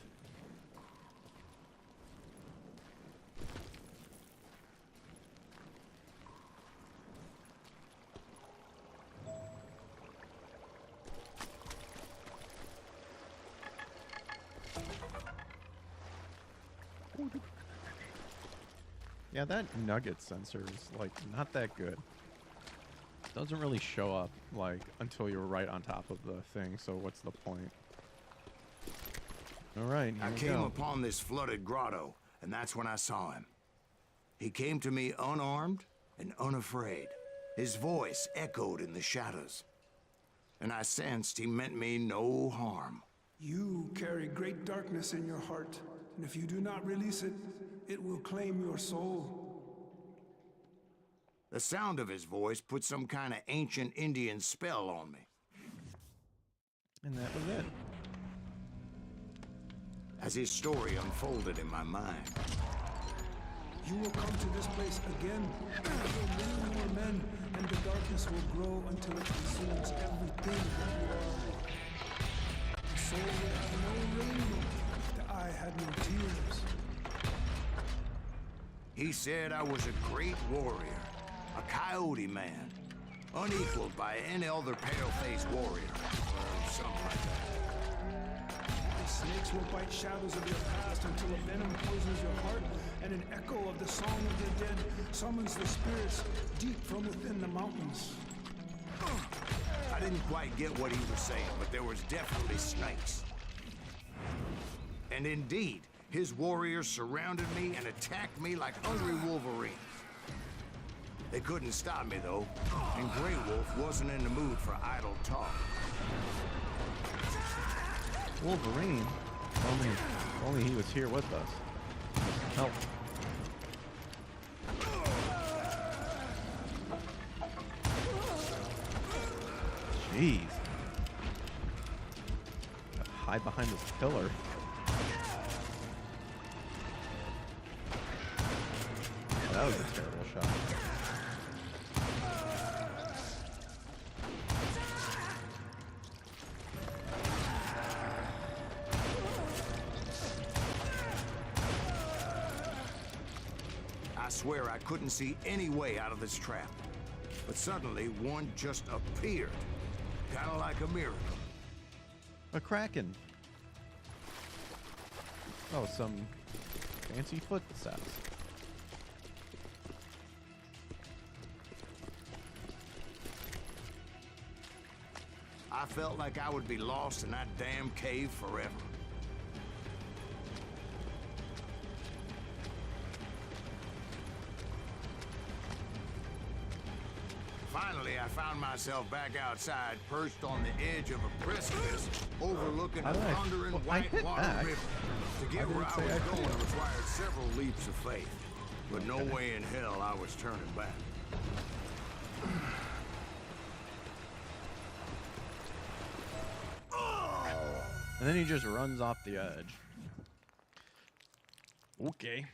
Yeah, that nugget sensor is like not that good. Doesn't really show up like until you're right on top of the thing, so what's the point? All right, here I we came go. upon this flooded grotto, and that's when I saw him. He came to me unarmed and unafraid. His voice echoed in the shadows, and I sensed he meant me no harm. You carry great darkness in your heart, and if you do not release it, it will claim your soul. The sound of his voice put some kind of ancient Indian spell on me. And that was it. As his story unfolded in my mind, You will come to this place again, and kill many more men, and the darkness will grow until it consumes everything that you are. The soul will have no rainbow, the eye had no tears. he said I was a great warrior, a coyote man, unequaled by any other pale-faced warrior, or something like that. The snakes will bite shadows of your past until a venom poisons your heart, and an echo of the song of the dead summons the spirits deep from within the mountains. I didn't quite get what he was saying, but there was definitely snakes. And indeed, his warriors surrounded me and attacked me like hungry wolverines. They couldn't stop me, though, and Grey Wolf wasn't in the mood for idle talk. Wolverine. Only he was here with us. Help. Jeez. Gotta hide behind this pillar. That was a terrible shot. I swear I couldn't see any way out of this trap. But suddenly, one just appeared. Kind of like a miracle. A kraken. Oh, some fancy footsteps. I felt like I would be lost in that damn cave forever. Finally, I found myself back outside, perched on the edge of a precipice, overlooking a thundering whitewater river. To get where I was going required several leaps of faith, but no way in hell I was turning back. And then he just runs off the edge. Okay.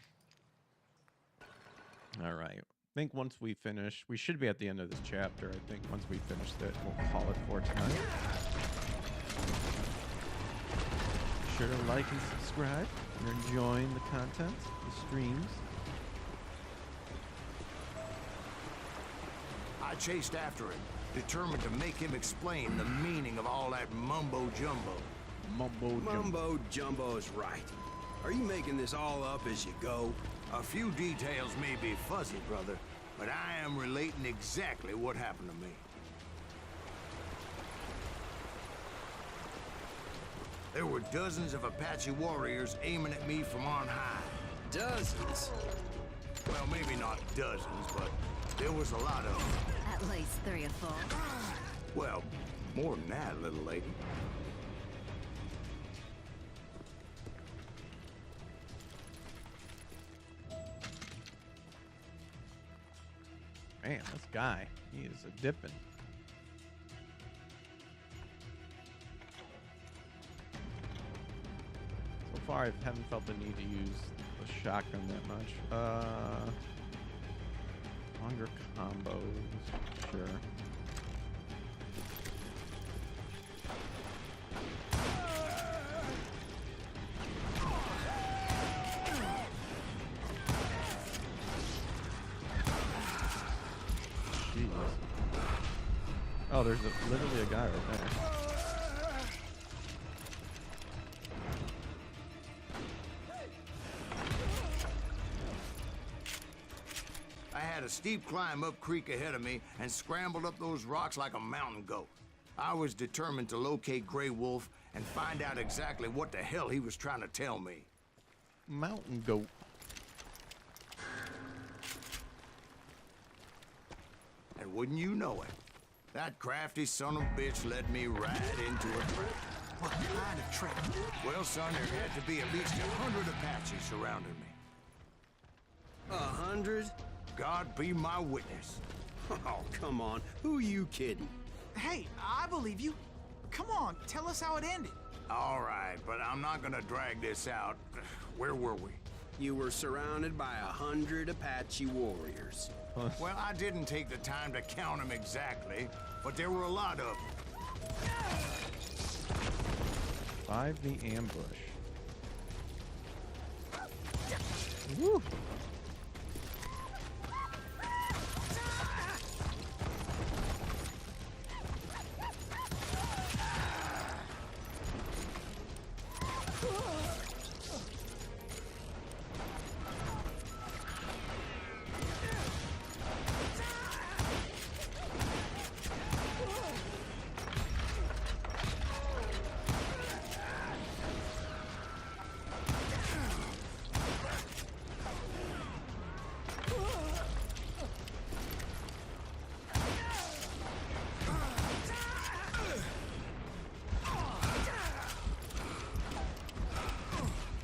All right. I think once we finish, we should be at the end of this chapter. I think once we finish it, we'll call it for tonight. Be sure to like and subscribe if you're enjoying the content, the streams. I chased after him, determined to make him explain the meaning of all that mumbo-jumbo. Mumbo jumbo's right. Are you making this all up as you go? A few details may be fuzzy, brother, but I am relating exactly what happened to me. There were dozens of Apache warriors aiming at me from on high. Dozens? Well, maybe not dozens, but there was a lot of them. At least 3 or 4. Well, more than that, little lady. Man, this guy, he is a dipping. So far, I haven't felt the need to use the shotgun that much. Longer combos, sure. Oh, there's literally a guy right there. I had a steep climb up creek ahead of me and scrambled up those rocks like a mountain goat. I was determined to locate Grey Wolf and find out exactly what the hell he was trying to tell me. Mountain goat. And wouldn't you know it, that crafty son of a bitch led me right into a trap. What kind of trap? Well, son, there had to be at least 100 Apaches surrounding me. 100? God be my witness. Oh, come on. Who are you kidding? Hey, I believe you. Come on, tell us how it ended. All right, but I'm not gonna drag this out. Where were we? You were surrounded by 100 Apache warriors. Well, I didn't take the time to count them exactly, but there were a lot of them. Survive the ambush. Woo!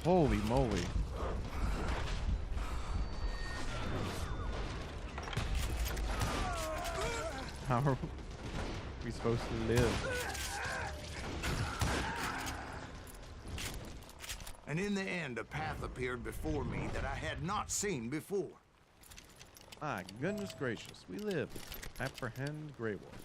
Holy moly. How are we supposed to live? And in the end, a path appeared before me that I had not seen before. Ah, goodness gracious. We live. Apprehend Grey Wolf.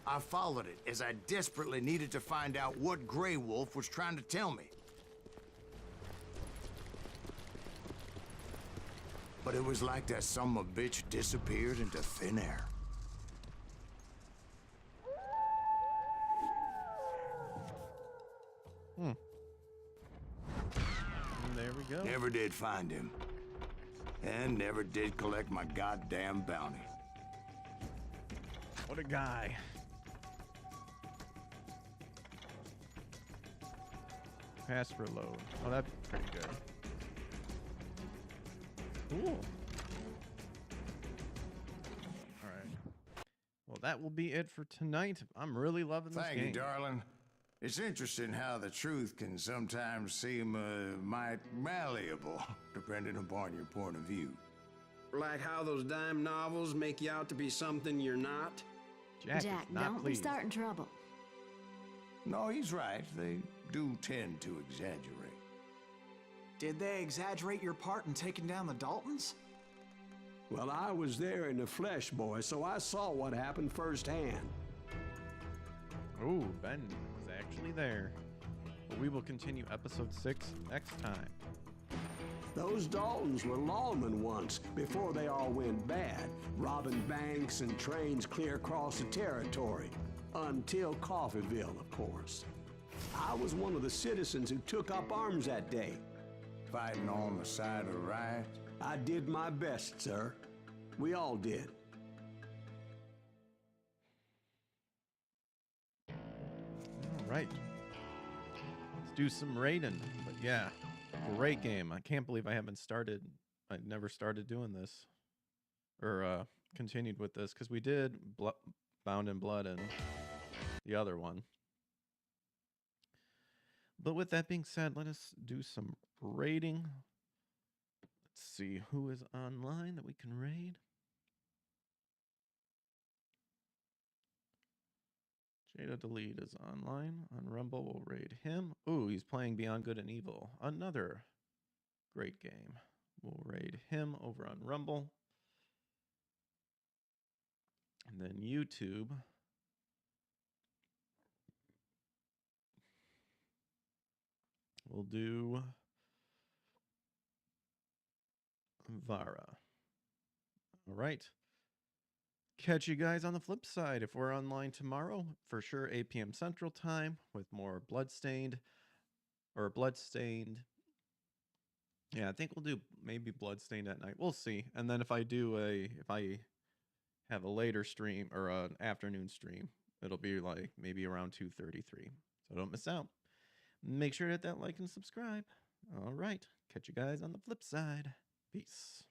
I followed it as I desperately needed to find out what Grey Wolf was trying to tell me. But it was like that son of a bitch disappeared into thin air. there we go. Never did find him. And never did collect my goddamn bounty. What a guy. Pass for load. Oh, that'd be pretty good. Cool. All right. Well, that will be it for tonight. I'm really loving this game. Thank you, darling. It's interesting how the truth can sometimes seem might malleable, depending upon your point of view. Like how those dime novels make you out to be something you're not? Jack, Don't be starting trouble. No, he's right. They do tend to exaggerate. Did they exaggerate your part in taking down the Daltons? Well, I was there in the flesh, boy, so I saw what happened firsthand. Oh, Ben was actually there. But we will continue episode 6 next time. Those Daltons were lawmen once, before they all went bad, robbing banks and trains clear across the territory. Until Coffeeville, of course. I was one of the citizens who took up arms that day. Fighting on the side of the riot? I did my best, sir. We all did. All right. Let's do some raiding. But yeah, great game. I can't believe I never started doing this. Or continued with this, because we did Bound in Blood and the other one. But with that being said, let us do some raiding. Let's see who is online that we can raid. Jada Delete is online on Rumble. We'll raid him. Ooh, he's playing Beyond Good and Evil. Another great game. We'll raid him over on Rumble. And then YouTube. We'll do Vara. All right. Catch you guys on the flip side. If we're online tomorrow, for sure 8 p.m. Central Time with more Bloodstained. Yeah, I think we'll do maybe Bloodstained at night. We'll see. And then if I have a later stream or an afternoon stream, it'll be like maybe around 2:33. So don't miss out. Make sure to hit that like and subscribe. All right. Catch you guys on the flip side. Peace.